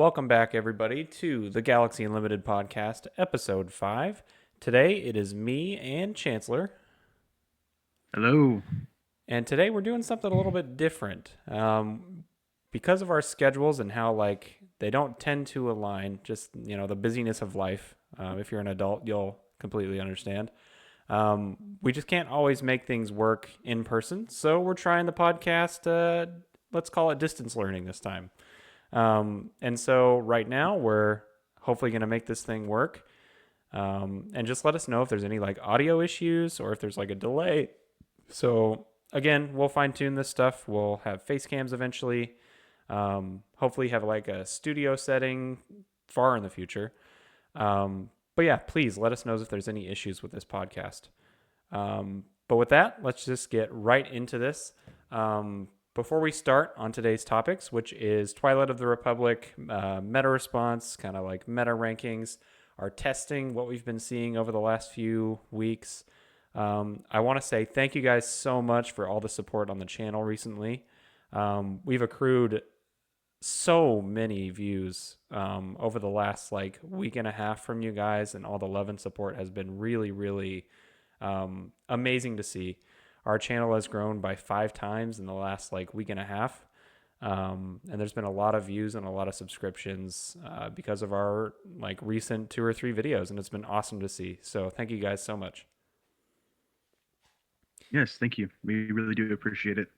Welcome back, everybody, to the Galaxy Unlimited podcast, episode 5. Today it is me and Chancellor, Hello. and today we're doing something a little bit different. Because of our schedules and how, they don't tend to align, just, the busyness of life. If you're an adult, you'll completely understand. We just can't always make things work in person, so we're trying the podcast, let's call it distance learning this time. And so right now we're hopefully going to make this thing work. And just let us know if there's any audio issues or if there's a delay. So again, we'll fine tune this stuff. We'll have face cams eventually. Hopefully have a studio setting far in the future. But yeah, please let us know if there's any issues with this podcast. But with that, let's just get right into this. Before we start on today's topics, which is Twilight of the Republic, meta response, kind of like meta rankings, our testing, what we've been seeing over the last few weeks, I want to say thank you guys so much for all the support on the channel recently. We've accrued so many views over the last week and a half from you guys, and all the love and support has been really, really amazing to see. Our channel has grown by 5 times in the last week and a half. And there's been a lot of views and a lot of subscriptions because of our recent 2 or 3 videos, and it's been awesome to see. So thank you guys so much. Yes, thank you. We really do appreciate it.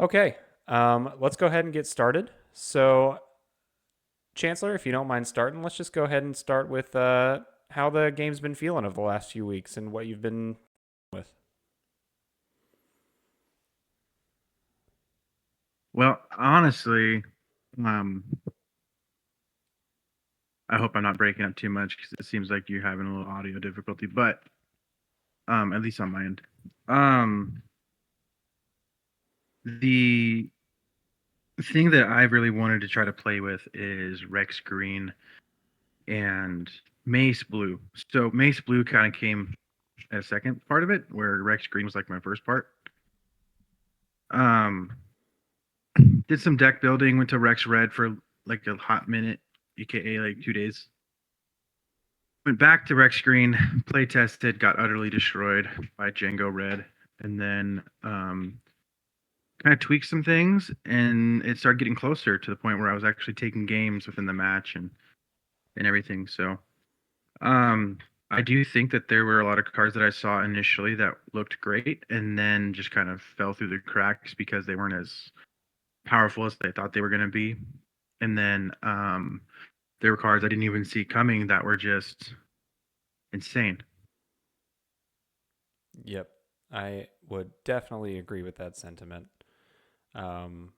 Okay, let's go ahead and get started. So, Chancellor, if you don't mind starting, let's just go ahead and start with how the game's been feeling over the last few weeks and what you've been with. Well, honestly, I hope I'm not breaking up too much because it seems like you're having a little audio difficulty, but at least on my end. The thing that I really wanted to try to play with is Rex Green and Mace Blue. So Mace Blue kind of came as a second part of it, where Rex Green was like my first part. Um, did some deck building, went to Rex Red for like a hot minute, aka like 2 days. Went back to Rex Green, play tested, got utterly destroyed by Django Red, and then kind of tweaked some things, and it started getting closer to the point where I was actually taking games within the match and everything. So um, I do think that there were a lot of cards that I saw initially that looked great, and then just kind of fell through the cracks because they weren't as powerful as they thought they were going to be. And then there were cards I didn't even see coming that were just insane. Yep, I would definitely agree with that sentiment. Um,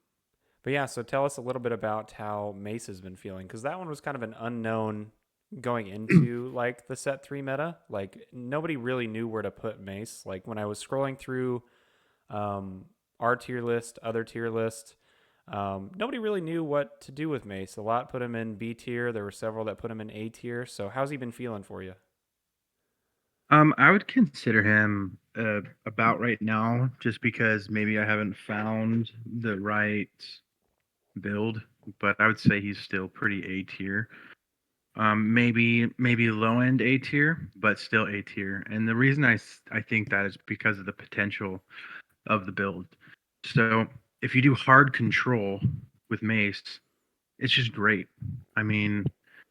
but yeah, so tell us a little bit about how Mace has been feeling, because that one was kind of an unknown going into the set 3 meta. Like nobody really knew where to put Mace. Like when I was scrolling through our tier list, other tier list, nobody really knew what to do with Mace. A lot put him in B tier. There were several that put him in A tier. So how's he been feeling for you? I would consider him about right now, just because maybe I haven't found the right build, but I would say he's still pretty A tier. Maybe low end A tier, but still A tier. And the reason I think that is because of the potential of the build. So if you do hard control with Mace, it's just great. I mean,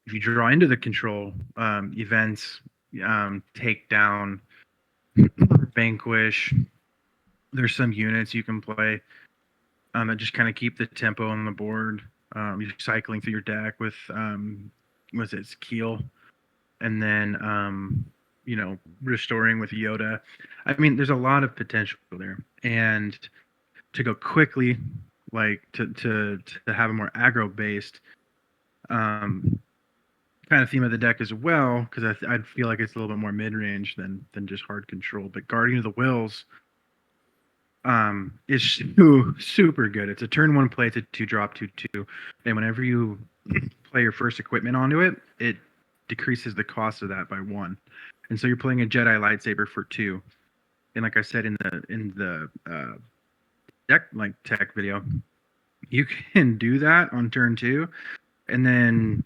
if you draw into the control events, take down, vanquish, there's some units you can play that just kind of keep the tempo on the board. You're cycling through your deck with was it Keel, and then restoring with Yoda. I mean, there's a lot of potential there, and to go quickly, like to have a more aggro based um, kind of theme of the deck as well, because I'd feel like it's a little bit more mid range than just hard control. But Guardian of the Wills is super good. It's a turn one play, it's a 2-drop 2/2, and whenever you play your first equipment onto it, it decreases the cost of that by 1. And so you're playing a Jedi lightsaber for 2. And like I said in the deck like tech video, You can do that on turn 2, and then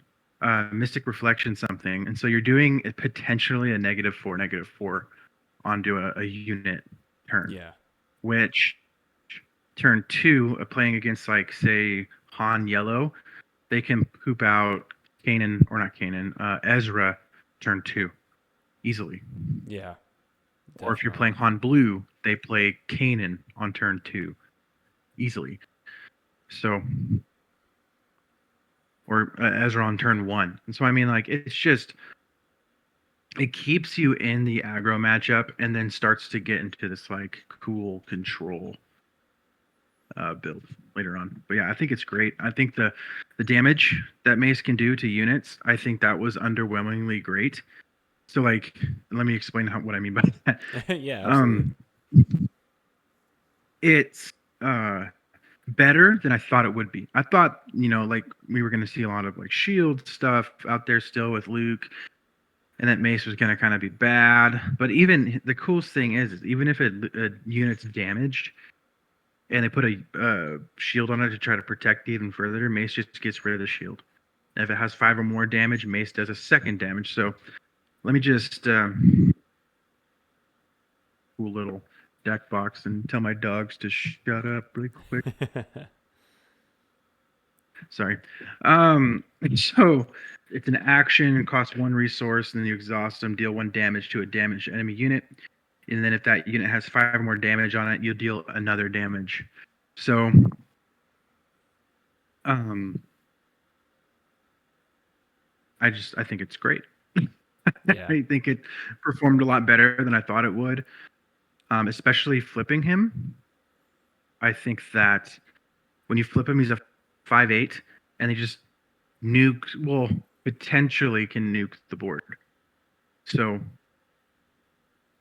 Mystic Reflection something, and so you're doing potentially a -4 onto a unit turn, Yeah. which turn 2, playing against like say Han Yellow, they can poop out Kanan or not Kanan, Ezra turn 2 easily. Yeah. Or if you're Definitely. playing Han Blue, they play Kanan on turn 2 easily. So or Ezra on turn 1. And so I mean like it's just it keeps you in the aggro matchup and then starts to get into this like cool control build later on. But yeah, I think it's great. I think the damage that Mace can do to units, I think that was underwhelmingly great. So like, let me explain what I mean by that. Yeah, absolutely. Um, it's better than I thought it would be. I thought, like we were going to see a lot of like shield stuff out there still with Luke, and that Mace was going to kind of be bad. But even the coolest thing is even if a unit's damaged, and they put a shield on it to try to protect even further, Mace just gets rid of the shield. And if it has 5 or more damage, Mace does a second damage. So let me just cool little deck box and tell my dogs to shut up really quick. Sorry. So it's an action, costs 1 resource, and then you exhaust them, deal 1 damage to a damaged enemy unit. And then if that unit has 5 or more damage on it, you'll deal another damage. So um, I think it's great. Yeah. I think it performed a lot better than I thought it would, especially flipping him. I think that when you flip him, he's a 5/8, and he just well, potentially can nuke the board. So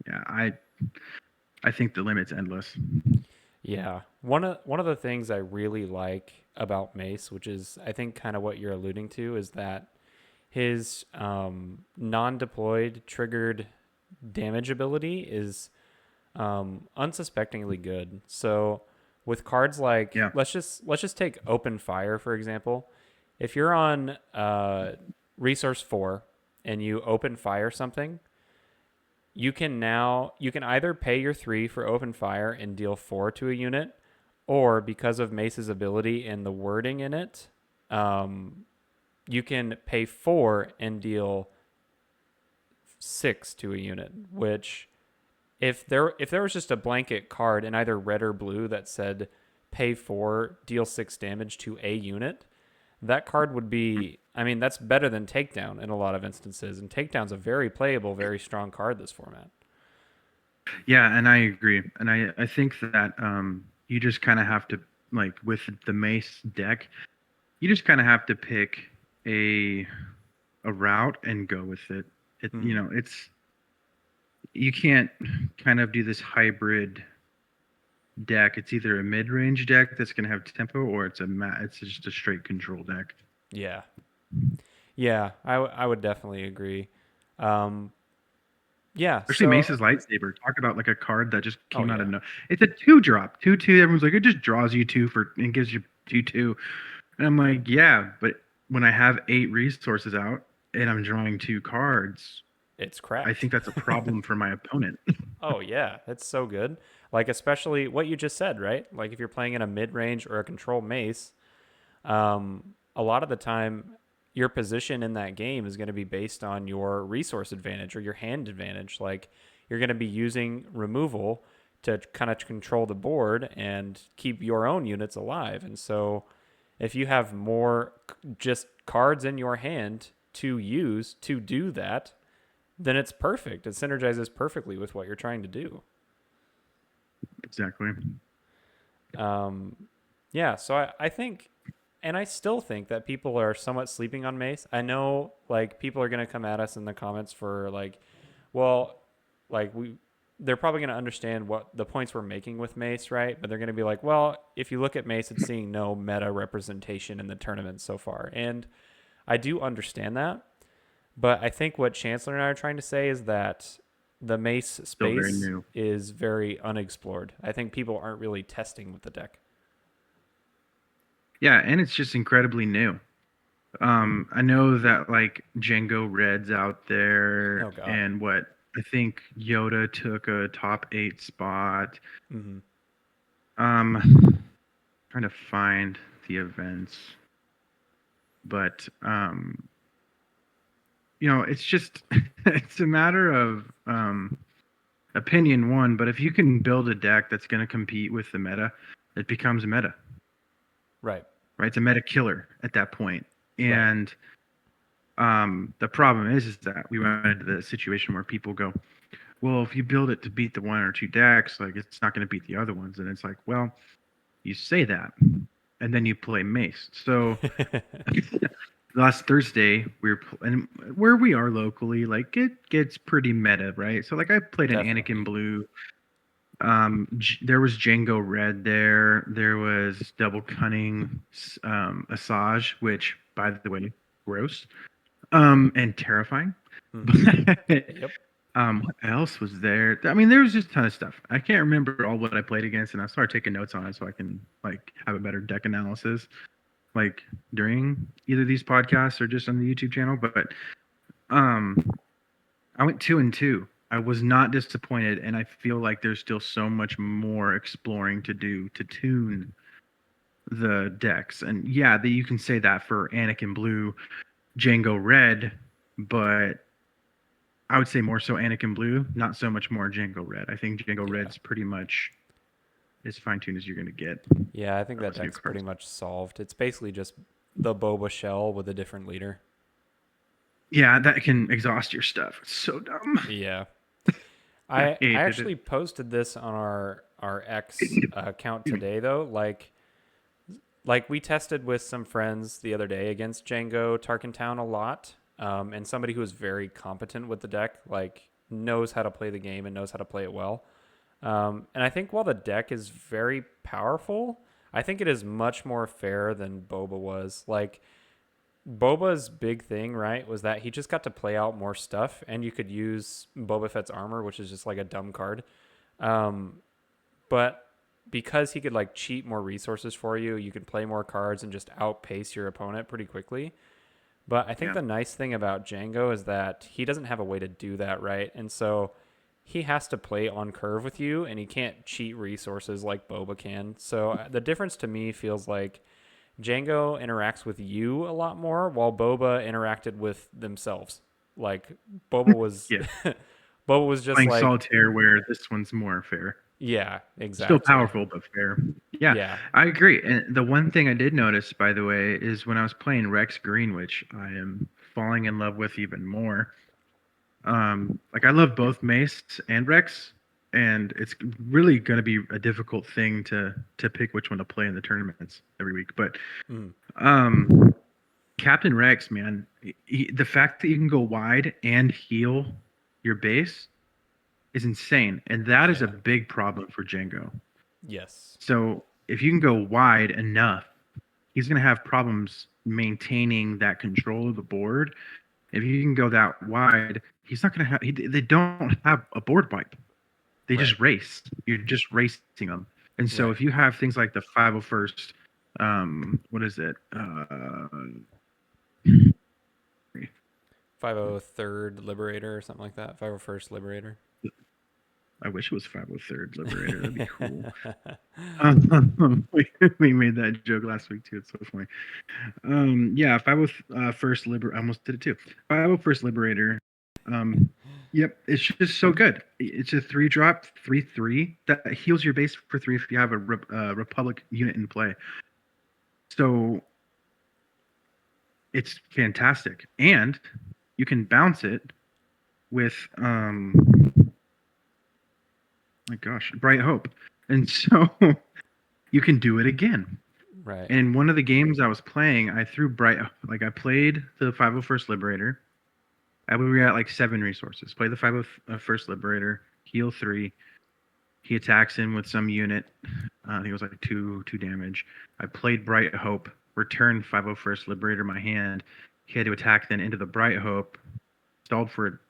yeah, I think the limit's endless. Yeah. One of the things I really like about Mace, which is I think kind of what you're alluding to, is that his non-deployed triggered damage ability is unsuspectingly good. So with cards like Yeah, let's just take open fire for example. If you're on resource 4 and you open fire something, you can either pay your 3 for open fire and deal 4 to a unit, or because of Mace's ability and the wording in it, um, you can pay 4 and deal 6 to a unit, which if there was just a blanket card in either red or blue that said pay 4, deal 6 damage to a unit, that card would be, I mean, that's better than Takedown in a lot of instances. And Takedown's a very playable, very strong card this format. yeah, and I agree. And I think that you just kind of have to like with the Mace deck, you just kind of have to pick a a route and go with it. Mm-hmm. It's you can't kind of do this hybrid deck. It's either a mid-range deck that's going to have tempo, or it's just a straight control deck. Yeah. Yeah, I would definitely agree. Um, yeah, Especially so, Mace's lightsaber. Talk about like a card that just oh, came out of yeah. no. It's a 2 drop, 2/2. Everyone's like, it just draws you 2 for and gives you 2/2. And I'm like, yeah, but when I have 8 resources out and I'm drawing 2 cards, It's I cracked. think that's a problem for my opponent. Oh, yeah, it's so good. Like, especially what you just said, right? Like, if you're playing in a mid range or a control mace, a lot of the time, your position in that game is going to be based on your resource advantage or your hand advantage. Like, you're going to be using removal to kind of control the board and keep your own units alive. And so, if you have more just cards in your hand to use to do that, then it's perfect. It synergizes perfectly with what you're trying to do. Exactly. Um, yeah, so I think, and I still think that people are somewhat sleeping on Mace. I know, like, people are going to come at us in the comments for, like, well, like, they're probably going to understand what the points we're making with Mace, right? But they're going to be like, well, if you look at Mace, it's seeing no meta representation in the tournament so far. And I do understand that. But I think what Chancellor and I are trying to say is that the Mace Still very space new. is very unexplored. I think people aren't really testing with the deck. Yeah, and it's just incredibly new. I know that like Django Red's out there, Oh God. and what I think Yoda took a top 8 spot. Hmm. Trying to find the events, but it's just it's a matter of opinion one. But if you can build a deck that's going to compete with the meta, it becomes meta, Right. right? It's a meta killer at that point. Right. And the problem is that we run into the situation where people go, well, if you build it to beat the one or two decks, like it's not going to beat the other ones. And it's like, well, you say that, and then you play Mace. So last Thursday and where we are locally, like it gets pretty meta, right? So like I played an Anakin Definitely. Blue. There was Django Red there. There was Double Cunning, Asajj, which by the way, gross, and terrifying. Hmm. But Yep. what else was there? I mean, there was just a ton of stuff. I can't remember all what I played against, and I started taking notes on it so I can like have a better deck analysis, like during either these podcasts or just on the YouTube channel. But um, I went 2-2. I was not disappointed, and I feel like there's still so much more exploring to do to tune the decks. And yeah, that you can say that for Anakin Blue, Django Red, but I would say more so Anakin Blue, not so much more Django Red. I think Django Yeah. Red's pretty much as fine tuned as you're gonna get Yeah, I think that with new deck's pretty cards. much solved. It's basically just the Boba shell with a different leader. Yeah, that can exhaust your stuff. It's so dumb. Yeah. I I hated it. actually posted this on our X account Excuse me. today though. Like we tested with some friends the other day against Django Tarkentown a lot. And somebody who is very competent with the deck, like knows how to play the game and knows how to play it well. And I think while the deck is very powerful, I think it is much more fair than Boba was. Like Boba's big thing, right, was that he just got to play out more stuff, and you could use Boba Fett's armor, which is just like a dumb card. Um, but because he could like cheat more resources for you, you could play more cards and just outpace your opponent pretty quickly. But I think Yeah, the nice thing about Django is that he doesn't have a way to do that, right? And so he has to play on curve with you, and he can't cheat resources like Boba can. So the difference to me feels like Django interacts with you a lot more, while Boba interacted with themselves. Like Boba was, yeah. Boba was just Playing like, solitaire, where this one's more fair. yeah, Still exactly, powerful, but fair. Yeah, yeah, I agree. And the one thing I did notice, by the way, is when I was playing Rex Green, which I am falling in love with even more. Like I love both Mace and Rex, and it's really going to be a difficult thing to pick which one to play in the tournaments every week. But mm, um, Captain Rex, man, the fact that you can go wide and heal your base is insane, and that is a yeah, big problem for Django. yes, So if you can go wide enough, he's going to have problems maintaining that control of the board. If you can go that wide, he's not going to have. They don't have a board wipe. They right, just race. You're just racing them. And so right. if you have things like the 501st, what is it? 503rd Liberator or something like that. 501st Liberator. I wish it was 503rd Liberator. That'd be cool. We made that joke last week too. It's so funny. Yeah, 501st Liberator. I almost did it too. 501st Liberator. Um, yep, it's just so good. It's a 3-drop, 3/3 that heals your base for 3 if you have a Republic unit in play. So it's fantastic, and you can bounce it with my gosh, Bright Hope, and so you can do it again. Right. And in one of the games I was playing, I threw I played the 501st Liberator. We were at like 7 resources. Play the 501st Liberator, heal 3. He attacks him with some unit. I think it was like two damage. I played Bright Hope, returned 501st Liberator my hand. He had to attack then into the Bright Hope,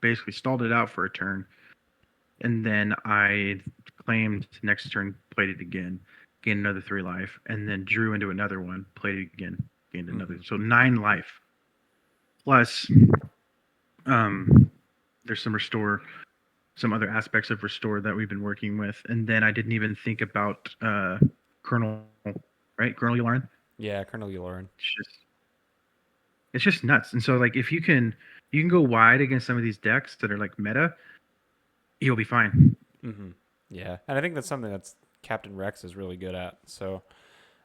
basically stalled it out for a turn, and then I claimed next turn, played it again. gained another 3 life, and then drew into another one, played it again, gained another. Mm-hmm. So 9 life. Plus, um, there's some other aspects of restore that we've been working with, and then I didn't even think about Colonel, right? Colonel Yularen. Yeah, Colonel Yularen. It's just it's just nuts. And so like if you can go wide against some of these decks that are like meta, you'll be fine. Mm-hmm. Yeah, and I think that's something that's Captain Rex is really good at. So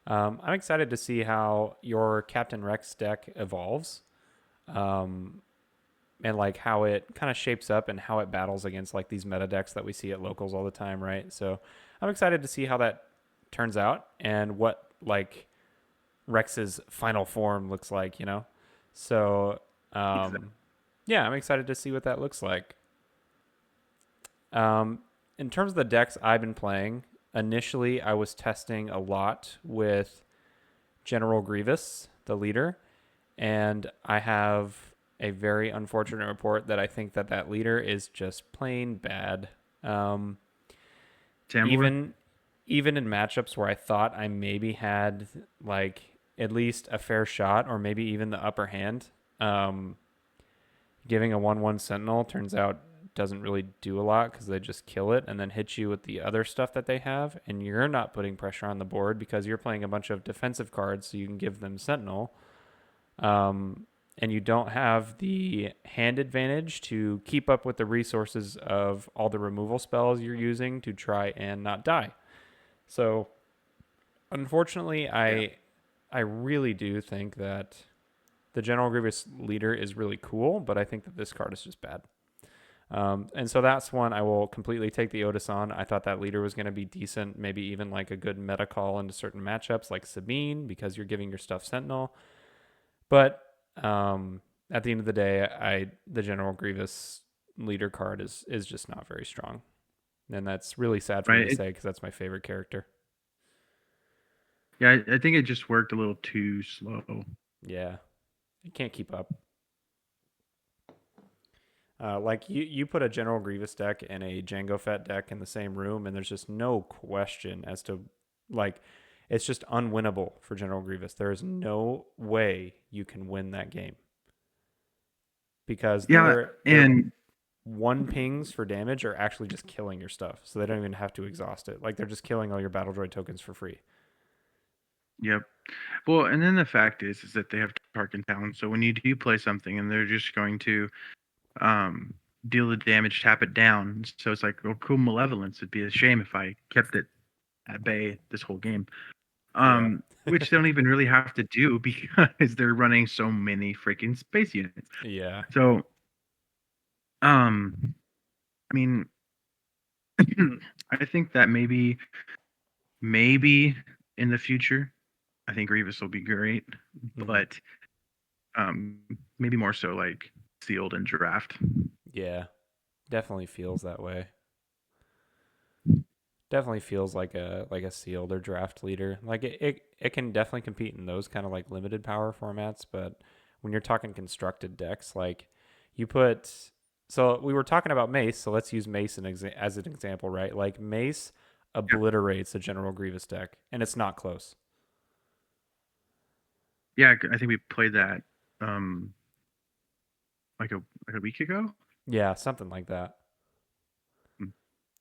I'm excited to see how your Captain Rex deck evolves, um, and like how it kind of shapes up and how it battles against like these meta decks that we see at locals all the time, right? So I'm excited to see how that turns out and what like Rex's final form looks like, you know? So, um, yeah, I'm excited to see what that looks like. Um, in terms of the decks I've been playing, initially I was testing a lot with General Grievous, the leader, and I have a very unfortunate report that I think that that leader is just plain bad. Um, Tambor. even even in matchups where I thought I maybe had like at least a fair shot or maybe even the upper hand, um, giving a 1/1 Sentinel turns out doesn't really do a lot because they just kill it and then hit you with the other stuff that they have, and you're not putting pressure on the board because you're playing a bunch of defensive cards so you can give them Sentinel. Um, and you don't have the hand advantage to keep up with the resources of all the removal spells you're using to try and not die. So, unfortunately, Yeah. I really do think that the General Grievous leader is really cool, but I think that this card is just bad. And so that's one I will completely take the Otis on. I thought that leader was going to be decent, maybe even like a good meta call into certain matchups like Sabine because you're giving your stuff Sentinel. But at the end of the day, the General Grievous leader card is just not very strong, and that's really sad for me Right. to say because that's my favorite character. Yeah, I think it just worked a little too slow. Yeah, it can't keep up. Like you put a General Grievous deck and a Jango Fett deck in the same room, and there's just no question as to like it's just unwinnable for General Grievous. There is no way you can win that game because Yeah, their and one pings for damage are actually just killing your stuff, so they don't even have to exhaust it. Like they're just killing all your battle droid tokens for free. yep. Well, and then the fact is that they have Tarkin Town. So when you do play something and they're just going to um deal the damage, tap it down. So it's like, oh, cool malevolence. It'd be a shame if I kept it at bay this whole game. Yeah, Which they don't even really have to do because they're running so many freaking space units. yeah. So, um, I mean, I think that maybe in the future, I think Grievous will be great, Hmm. but um, maybe more so like sealed and draft. Yeah, definitely feels that way. Definitely feels like a sealed or draft leader. Like it can definitely compete in those kind of like limited power formats, but when you're talking constructed decks, like you put so we were talking about Mace, so let's use Mace as an example, right? Like Mace Yeah, obliterates a General Grievous deck, and it's not close. yeah. I think we played that um like a week ago. Yeah, something like that. Mm.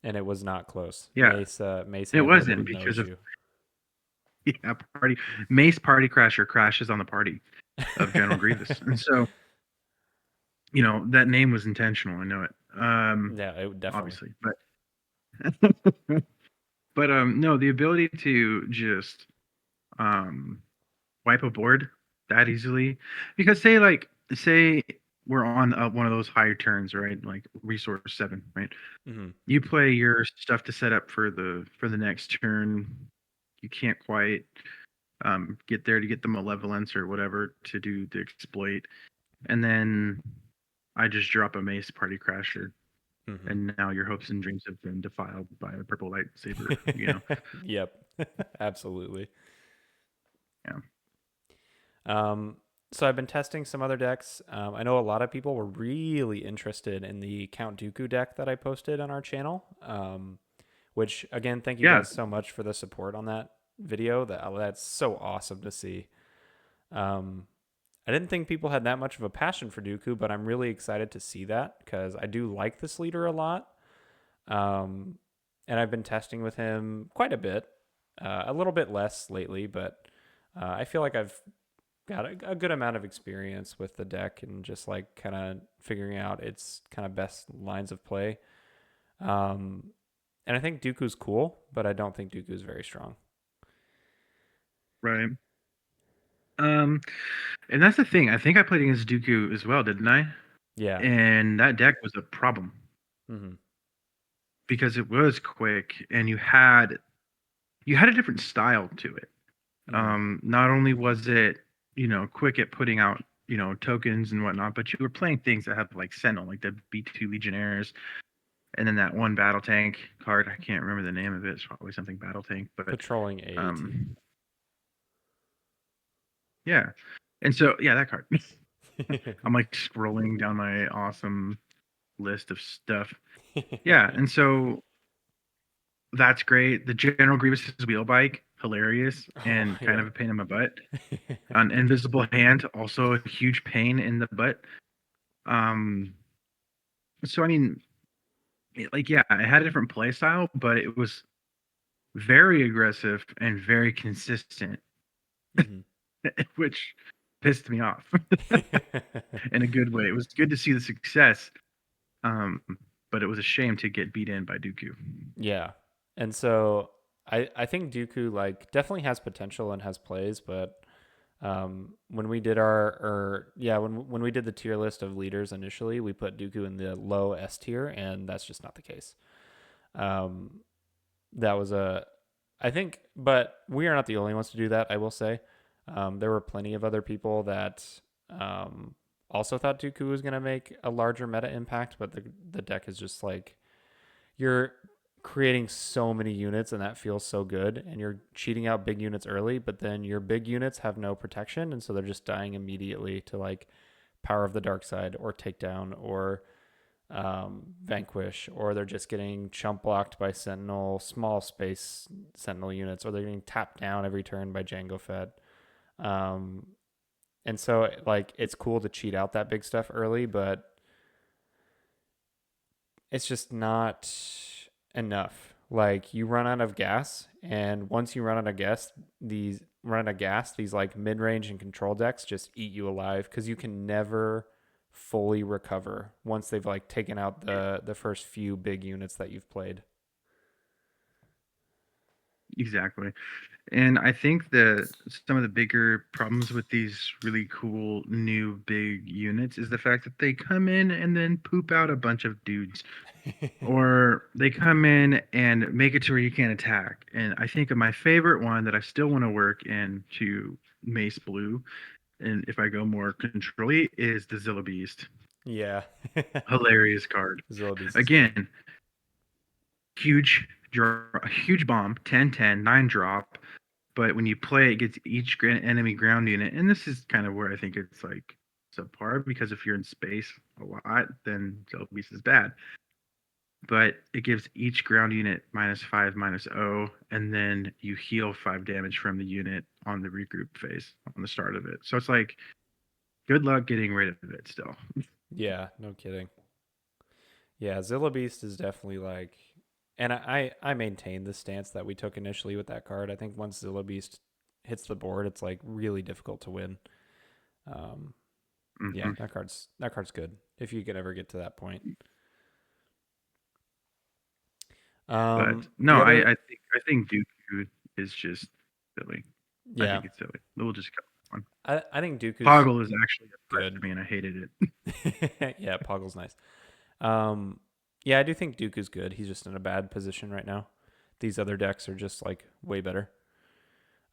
And it was not close. Yeah, Mace it handled it wasn't with no because of issue. yeah party Mace Party Crasher crashes on the party of General Grievous, and so that name was intentional. I know it. Yeah, it definitely. Obviously, but no, the ability to just um wipe a board that easily, because say we're on one of those higher turns, right? Like resource 7, right? Hmm. You play your stuff to set up for the next turn. You can't quite get there to get the malevolence or whatever to do the exploit, and then I just drop a mace party crasher, Hmm. and now your hopes and dreams have been defiled by a purple lightsaber. Yep. Absolutely. Yeah, Um, so I've been testing some other decks. I know a lot of people were really interested in the Count Dooku deck that I posted on our channel. Which again, thank you yeah, guys so much for the support on that. video. That's so awesome to see. Um, I didn't think people had that much of a passion for Dooku, but I'm really excited to see that because I do like this leader a lot. Um, and I've been testing with him quite a bit, a little bit less lately, but I feel like I've got a good amount of experience with the deck and just like kind of figuring out its kind of best lines of play. Um, and I think Dooku's cool, but I don't think Dooku's very strong. Right. Um, and that's the thing. I think I played against Dooku as well, didn't I? Yeah. And that deck was a problem Hmm. because it was quick and you had a different style to it. Hmm. Not only was it, quick at putting out, tokens and whatnot, but you were playing things that had like Sentinel, like the B2 Legionnaires, and then that one battle tank card. I can't remember the name of it. It's probably something battle tank, but Patrolling 8. um, yeah. And so yeah, that card. I'm like scrolling down my awesome list of stuff. Yeah, and so that's great. The General Grievous's wheel bike, hilarious Oh, and kind yeah. of a pain in my butt. An invisible hand, also a huge pain in the butt. Um, so I mean, yeah, it had a different play style, but it was very aggressive and very consistent, Hmm. which pissed me off in a good way. It was good to see the success, um, but it was a shame to get beat in by Dooku. Yeah. And so I think Dooku like definitely has potential and has plays, but when we did when we did the tier list of leaders initially, we put Dooku in the low S tier, and that's just not the case. Um, that was a I think, but we are not the only ones to do that. I will say, there were plenty of other people that um, also thought Dooku was going to make a larger meta impact, but the deck is just like you're creating so many units and that feels so good, and you're cheating out big units early, but then your big units have no protection, and so they're just dying immediately to like Power of the Dark Side or Takedown or Vanquish, or they're just getting chump blocked by Sentinel, small space Sentinel units, or they're getting tapped down every turn by Django Fed. Um, and so, like, it's cool to cheat out that big stuff early, but it's just not enough. Like, you run out of gas, and once you run out of gas, these like mid range and control decks just eat you alive because you can never fully recover once they've like taken out the first few big units that you've played. Exactly. And I think that some of the bigger problems with these really cool new big units is the fact that they come in and then poop out a bunch of dudes. Or they come in and make it to where you can't attack. And I think of my favorite one that I still want to work into Mace Blue, and if I go more control is the Zilla Beast. Yeah. Hilarious card. Zilla Beast is good. Again, huge bomb, 10-10, 9 drop. But when you play, it gets each enemy ground unit, and this is kind of where I think it's like subpar because if you're in space a lot, then Zilla Beast is bad. But it gives each ground unit -5, -0, and then you heal 5 damage from the unit on the regroup phase on the start of it. So it's like, good luck getting rid of it still. Yeah, no kidding. Yeah, Zilla Beast is definitely like, and I maintain the stance that we took initially with that card. I think once Zilla Beast hits the board, it's like really difficult to win. Um, yeah, Hmm. that card's good if you could ever get to that point. But no, The I, other, I think Dooku is just silly. I yeah, think it's silly. We'll just go on. I think Dooku's Poggle is actually a threat good. to me, and I hated it. Yeah, Poggle's nice. Um, yeah, I do think Dooku's good. He's just in a bad position right now. These other decks are just like way better.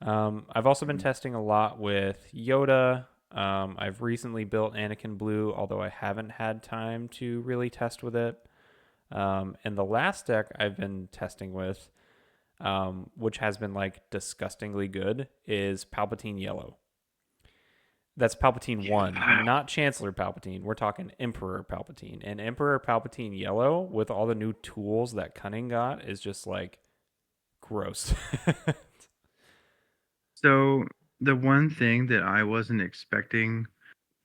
I've also been testing a lot with Yoda. I've recently built Anakin Blue, although I haven't had time to really test with it. And the last deck I've been testing with, which has been like disgustingly good, is Palpatine Yellow. That's Palpatine 1, Yeah. not Chancellor Palpatine. We're talking Emperor Palpatine. And Emperor Palpatine Yellow, with all the new tools that Cunning got, is just like gross. So the one thing that I wasn't expecting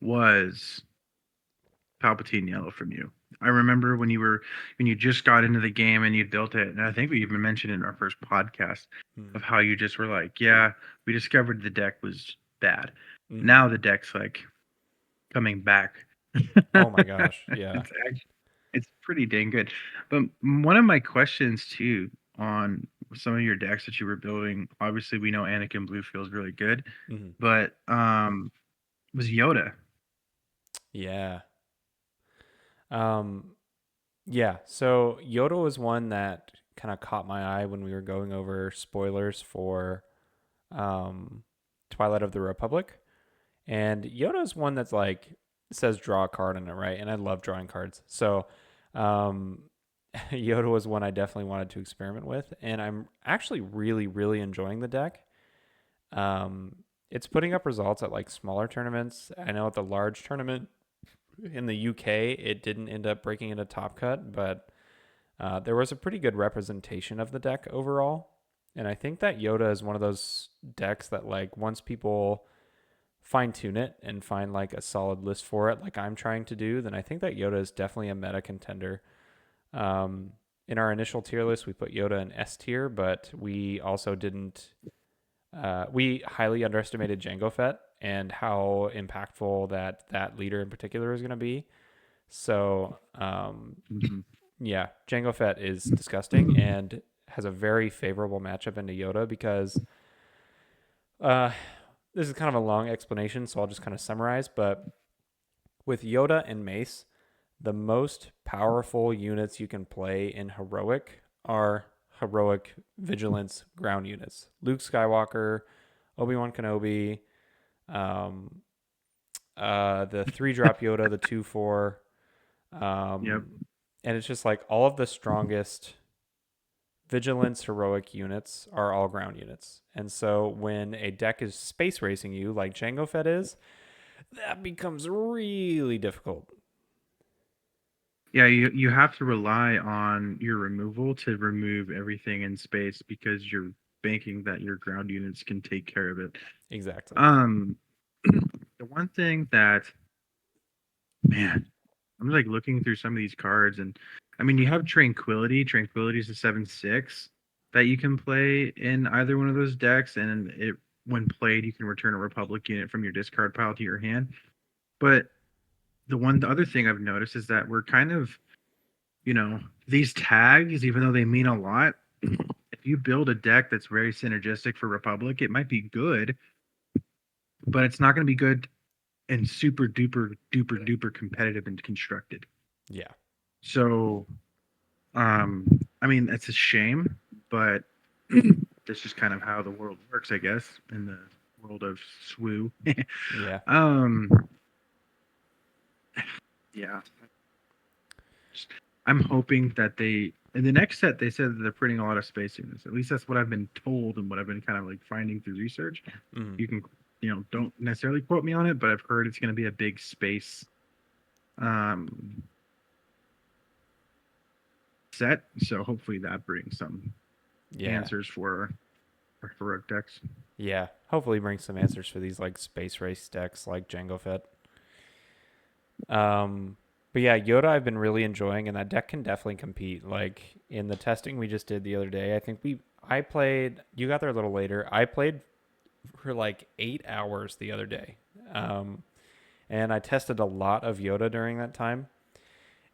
was Palpatine Yellow from you. I remember when you just got into the game and you built it, and I think we even mentioned in our first podcast Hmm. of how you just were like, yeah, we discovered the deck was bad. Mm-hmm. Now the deck's like coming back. Oh my gosh, yeah. Actually, it's pretty dang good. But one of my questions too on some of your decks that you were building, obviously we know Anakin Blue feels really good, Mm-hmm. but was Yoda. Yeah. Um, yeah. So Yoda was one that kind of caught my eye when we were going over spoilers for um, Twilight of the Republic. And Yoda's one that's like says draw a card in it, right? And I love drawing cards. So um, Yoda was one I definitely wanted to experiment with, and I'm actually really, really enjoying the deck. Um, it's putting up results at like smaller tournaments. I know at the large tournament in the UK, it didn't end up breaking into top cut, but there was a pretty good representation of the deck overall. And I think that Yoda is one of those decks that like once people fine tune it and find like a solid list for it, like I'm trying to do, then I think that Yoda is definitely a meta contender. In our initial tier list, we put Yoda in S tier, but we also didn't. We highly underestimated Jango Fett and how impactful that leader in particular is going to be. So, Mhm. yeah, Jango Fett is disgusting and has a very favorable matchup into Yoda because uh, this is kind of a long explanation, so I'll just kind of summarize. But with Yoda and Mace, the most powerful units you can play in Heroic are Heroic Vigilance ground units. Luke Skywalker, Obi-Wan Kenobi, um, the 3-drop Yoda, the 2/4. Yep. Um, and it's just like all of the strongest Vigilance heroic units are all ground units. And so when a deck is space racing you, like Jango Fett is, that becomes really difficult. Yeah, you have to rely on your removal to remove everything in space because you're banking that your ground units can take care of it. Exactly. Um, the one thing that, man, I'm like looking through some of these cards, and I mean, you have Tranquility. Tranquility is a 7/6 that you can play in either one of those decks, and when played, you can return a Republic unit from your discard pile to your hand. But the other thing I've noticed is that we're kind of, these tags, even though they mean a lot, if you build a deck that's very synergistic for Republic, it might be good, but it's not going to be good and super duper duper duper competitive and constructed. Yeah. So, I mean, it's a shame, but that's just kind of how the world works, I guess, in the world of SWU. Yeah. um, yeah, I'm hoping that they in the next set they said that they're putting a lot of space in this. At least that's what I've been told and what I've been kind of like finding through research. Mm-hmm. You can, don't necessarily quote me on it, but I've heard it's going to be a big space um set. So hopefully that brings some Yeah. answers for our heroic decks. Yeah. Hopefully bring some answers for these like space race decks like Jango Fett. But yeah, Yoda I've been really enjoying, and that deck can definitely compete. Like in the testing we just did the other day, I played. You got there a little later. I played for like 8 hours the other day, and I tested a lot of Yoda during that time,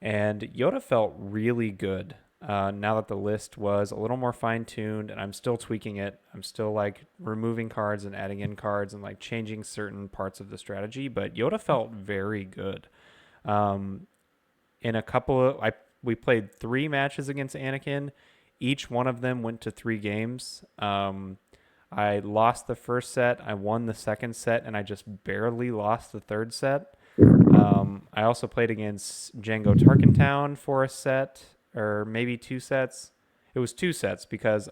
and Yoda felt really good. Now that the list was a little more fine tuned, and I'm still tweaking it. I'm still like removing cards and adding in cards and like changing certain parts of the strategy. But Yoda felt very good. Um, in a couple of we played 3 matches against Anakin. Each one of them went to 3 games. I lost the first set, I won the second set, and I just barely lost the third set. I also played against Django Tarkentown for a set, or maybe 2 sets. It was 2 sets because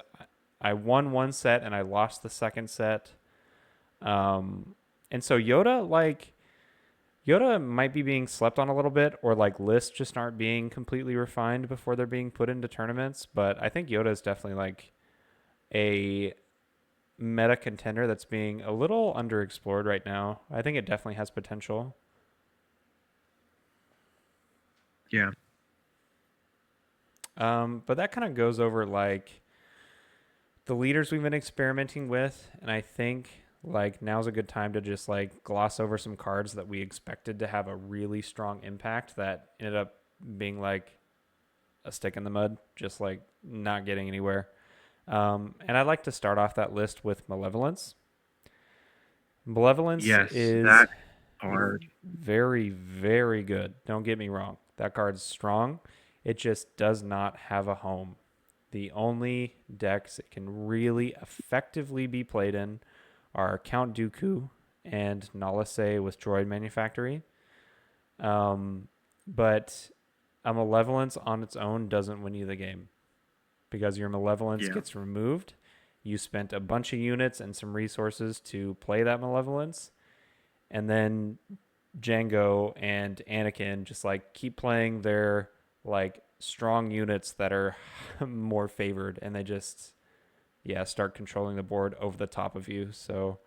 I won one set and I lost the second set. And so Yoda might be being slept on a little bit, or like lists just aren't being completely refined before they're being put into tournaments. But I think Yoda is definitely like a meta contender that's being a little underexplored right now. I think it definitely has potential. Yeah. But that kind of goes over like the leaders we've been experimenting with, and I think like now's a good time to just like gloss over some cards that we expected to have a really strong impact that ended up being like a stick in the mud, just like not getting anywhere. And I'd like to start off that list with Malevolence. Malevolence Yes, is that card. very, very good. Don't get me wrong. That card's strong. It just does not have a home. The only decks it can really effectively be played in are Count Dooku and Nalase with Droid Manufactory. Um, but a Malevolence on its own doesn't win you the game because your Malevolence Yeah. gets removed. You spent a bunch of units and some resources to play that Malevolence, and then Django and Anakin just like keep playing their like strong units that are more favored, and they just start controlling the board over the top of you. So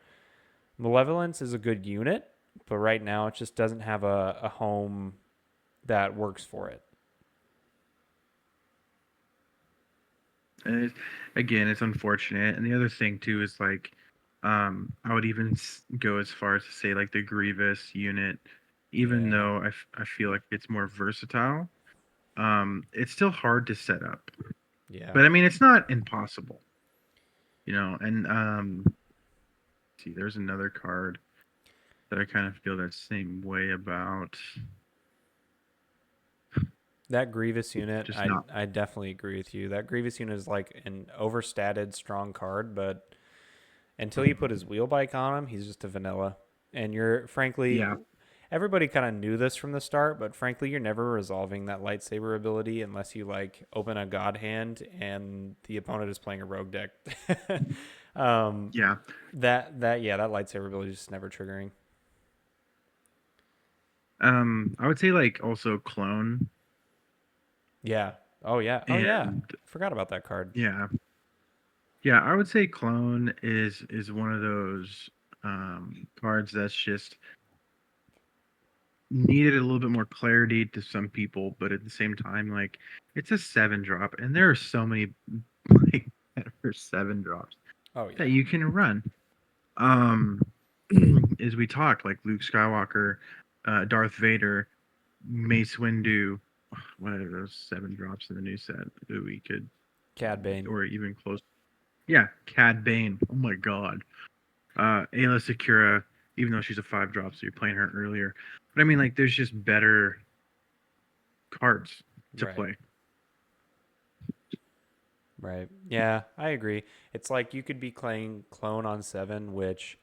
Malevolence is a good unit, but right now it just doesn't have a home that works for it. And again, it's unfortunate. And the other thing too is like, I would even go as far as to say like the Grievous unit, even Yeah, though I feel like it's more versatile. It's still hard to set up, yeah. but I mean, it's not impossible, you know. And see, there's another card that I kind of feel that same way about. That Grievous unit, Just I not. I definitely agree with you. That Grievous unit is like an overstated strong card, but until you put his wheel bike on him, he's just a vanilla. And you're frankly, Yeah, everybody kind of knew this from the start, but frankly, you're never resolving that lightsaber ability unless you like open a god hand and the opponent is playing a rogue deck. um, yeah. that lightsaber ability is just never triggering. I would say like also clone Yeah. Oh yeah. Oh yeah. and Forgot about that card. yeah, yeah. I would say clone is one of those cards that's just needed a little bit more clarity to some people, but at the same time, like it's a 7 drop, and there are so many like better 7 drops Oh that yeah. you can run. Um, as we talked, like Luke Skywalker, Darth Vader, Mace Windu. What are those 7 drops in the new set that we could, Cad Bane. or even close? Yeah, Cad Bane. Oh my God. Ayla Secura, even though she's a 5 drop, so you're playing her earlier. But I mean, like, there's just better cards to Right. play. Right. Yeah, I agree. It's like you could be playing clone on 7, which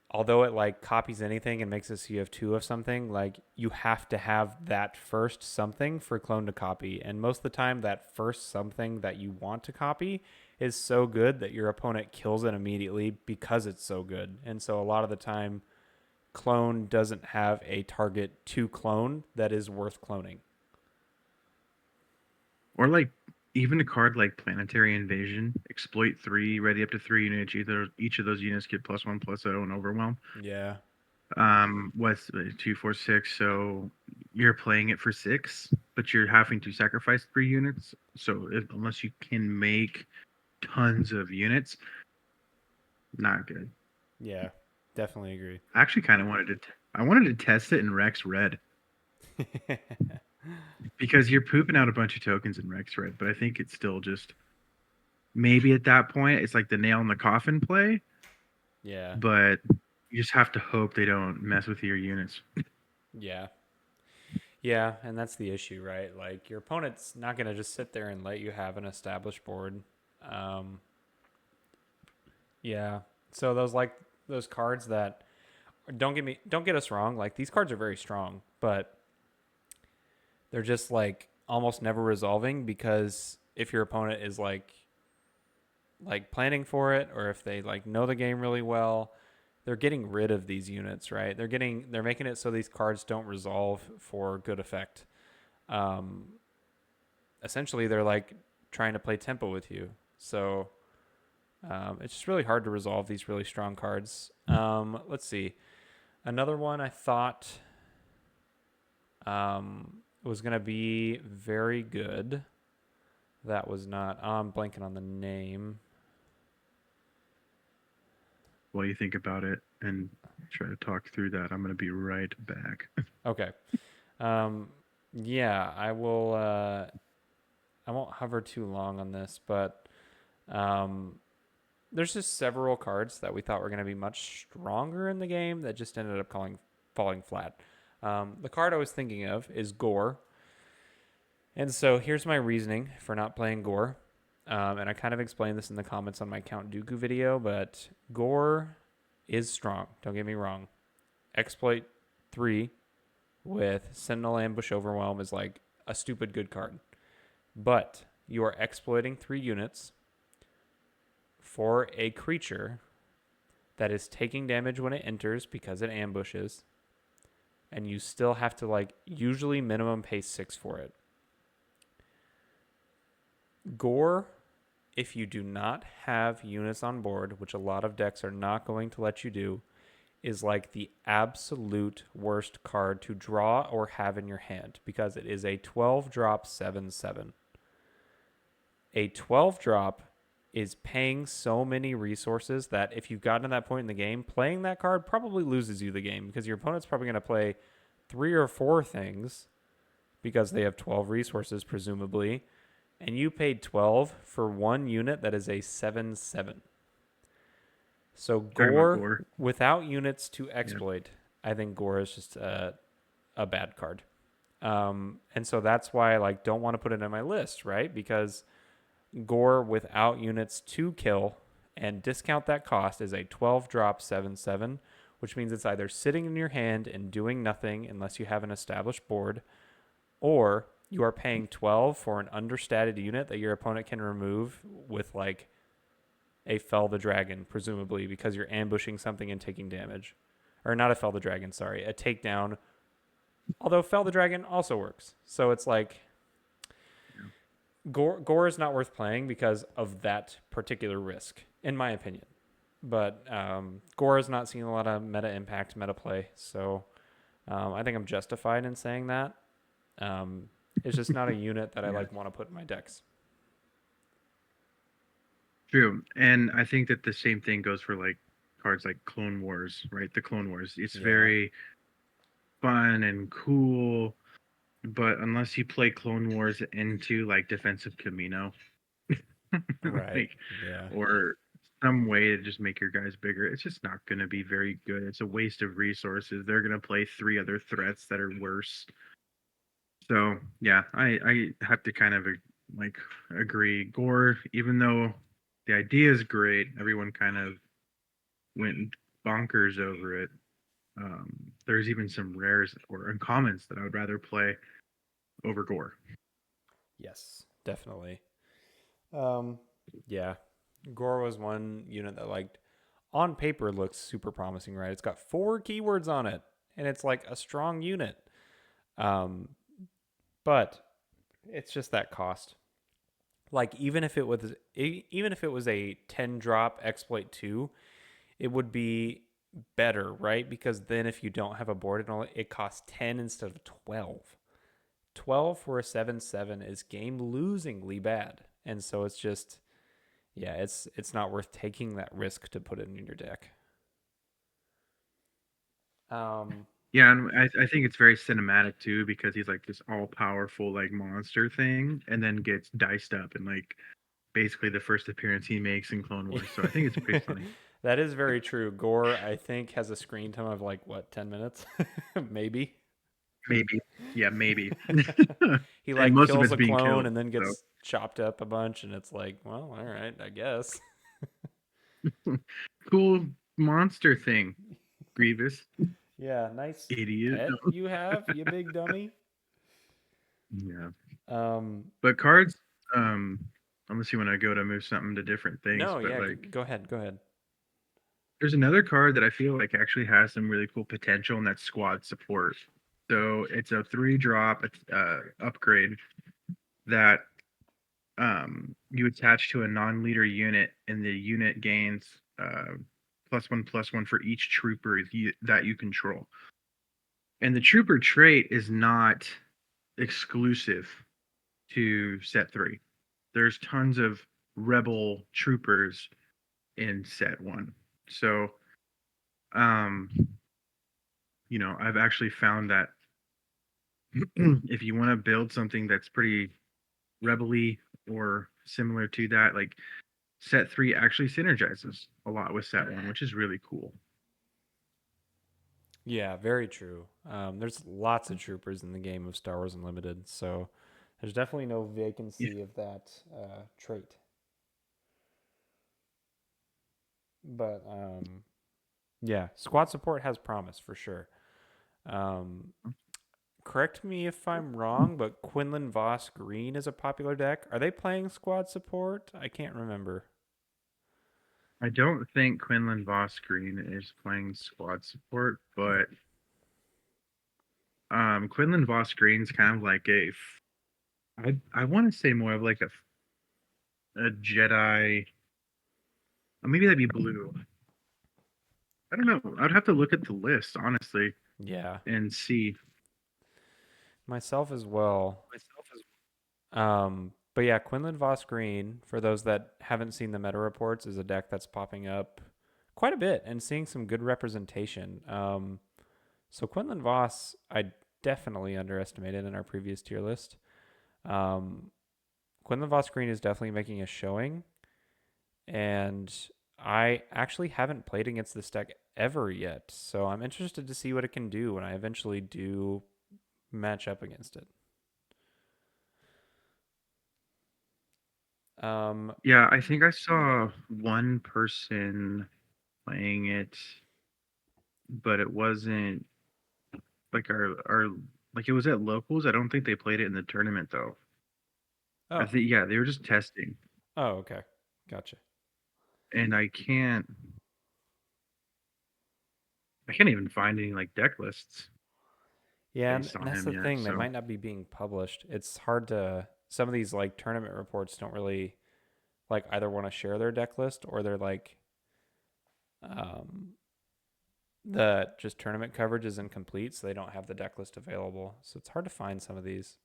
although it like copies anything and makes it so you have two of something, like you have to have that first something for clone to copy. And most of the time, that first something that you want to copy is so good that your opponent kills it immediately because it's so good. And so a lot of the time, clone doesn't have a target to clone that is worth cloning. Or like even a card like Planetary Invasion, exploit 3, ready up to 3 units. Each of those units get +1/+0 and overwhelm. Yeah. What's 2, 4, 6? So you're playing it for 6, but you're having to sacrifice 3 units. So unless you can make tons of units, not good. Yeah. Definitely agree. I actually kind of wanted to. I wanted to test it in Rex Red because you're pooping out a bunch of tokens in Rex Red, but I think it's still just maybe at that point it's like the nail in the coffin play, Yeah. but you just have to hope they don't mess with your units. Yeah. Yeah, and that's the issue, right? Like your opponent's not going to just sit there and let you have an established board. Um, yeah. So those cards that don't get us wrong, like these cards are very strong, but they're just like almost never resolving because if your opponent is like planning for it or if they like know the game really well, they're getting rid of these units, right? They're making it so these cards don't resolve for good effect. Um, Essentially they're like trying to play tempo with you. So It's just really hard to resolve these really strong cards. Let's see. Another one I thought was going to be very good. That was not. Oh, I'm blanking on the name. While you think about it and try to talk through that, I'm going to be right back. Okay. Um, yeah, I will. I won't hover too long on this, but um, there's just several cards that we thought were going to be much stronger in the game that just ended up falling flat. The card I was thinking of is Gore. And so here's my reasoning for not playing Gore. And I kind of explained this in the comments on my Count Dooku video, but Gore is strong. Don't get me wrong. Exploit 3 with Sentinel Ambush Overwhelm is like a stupid good card. But you are exploiting 3 units for a creature that is taking damage when it enters because it ambushes, and you still have to like usually minimum pay 6 for it. Gore, if you do not have units on board, which a lot of decks are not going to let you do, is like the absolute worst card to draw or have in your hand because it is a 12 drop 7/7. A 12 drop is paying so many resources that if you've gotten to that point in the game, playing that card probably loses you the game because your opponent's probably going to play 3 or 4 things because they have 12 resources, presumably, and you paid 12 for one unit that is a 7/7. So Talking about Gore, Gore. without units to Yeah. exploit, I think Gore is just a bad card. And so that's why I like don't want to put it in my list, right? Because Gore without units to kill and discount that cost is a 12 drop 7/7, which means it's either sitting in your hand and doing nothing unless you have an established board, or you are paying 12 for an understated unit that your opponent can remove with like a Fell the Dragon, presumably, because you're ambushing something and taking damage. Or not a Fell the Dragon, sorry, a takedown. Although Fell the Dragon also works. So it's like Yeah. Gore is not worth playing because of that particular risk, in my opinion. But Gore has not seen a lot of meta impact, meta play. So I think I'm justified in saying that. It's just not a unit that I Yeah. like want to put in my decks. True. And I think that the same thing goes for like cards like Clone Wars, right? The Clone Wars. It's Yeah, very fun and cool, but unless you play Clone Wars into like defensive Camino, right. like, Yeah. or some way to just make your guys bigger, it's just not going to be very good. It's a waste of resources. They're going to play 3 other threats that are worse. So yeah, I have to kind of like agree. Gore, even though the idea is great, everyone kind of went bonkers over it. There's even some rares or uncommons that I would rather play over Gore. Yes, definitely. Um, yeah. Gore was one unit that like on paper looks super promising, right? It's got 4 keywords on it, and it's like a strong unit. Um, but it's just that cost. Like even if it was a 10 drop exploit 2, it would be better, right? Because then if you don't have a board, it costs 10 instead of 12. 12 for a 7/7 is game losingly bad. And so it's just yeah, it's not worth taking that risk to put it in your deck. Um, Yeah, and I think it's very cinematic too because he's like this all powerful like monster thing, and then gets diced up in like basically the first appearance he makes in Clone Wars. So I think it's pretty funny. that is very true. Gore, I think, has a screen time of like what, 10 minutes, maybe. Maybe, yeah, maybe. He And like most of kills it's a being clone killed. and then So gets chopped up a bunch, and it's like, well, all right, I guess. cool monster thing, Grievous, Yeah, nice idiot. pet you have, you big dummy. Yeah, Um, but cards. Um, unless you want to go to move something to different things, no, but yeah, like go ahead, go ahead. there's another card that I feel like actually has some really cool potential, and that's squad support. So it's a 3 drop upgrade that you attach to a non-leader unit, and the unit gains +1/+1 for each trooper that you control. And the trooper trait is not exclusive to set 3. There's tons of rebel troopers in set 1. So, um, I've actually found that if you want to build something that's pretty rebel-y or similar to that, like set 3 actually synergizes a lot with set 1, which is really cool. Yeah, very true. There's lots of troopers in the game of Star Wars Unlimited, so there's definitely no Yeah. vacancy of that trait. But yeah, squad support has promise for sure. Um, Correct me if I'm wrong, but Quinlan Voss Green is a popular deck. Are they playing squad support? I can't remember. I don't think Quinlan Voss Green is playing squad support, but Quinlan Voss Green's kind of like I want to say more of like a Jedi, or maybe that'd be blue. I don't know. I'd have to look at the list honestly Yeah, and see. myself as well. But yeah, Quinlan Voss Green, for those that haven't seen the meta reports, is a deck that's popping up quite a bit and seeing some good representation. So Quinlan Voss, I definitely underestimated in our previous tier list. Um, Quinlan Voss Green is definitely making a showing, and I actually haven't played against this deck ever yet. So I'm interested to see what it can do when I eventually do match up against it. Um, Yeah, I think I saw one person playing it, but it wasn't like our like it was at locals. I don't think they played it in the tournament though. I oh, think, yeah, they were just testing, oh, okay, gotcha. and I can't even find any like deck lists Yeah, based and on that's him the yet. thing. They So might not be being published. It's hard to. Some of these like tournament reports don't really like either want to share their deck list or they're like um, the just tournament coverage is incomplete, so they don't have the deck list available. So it's hard to find some of these.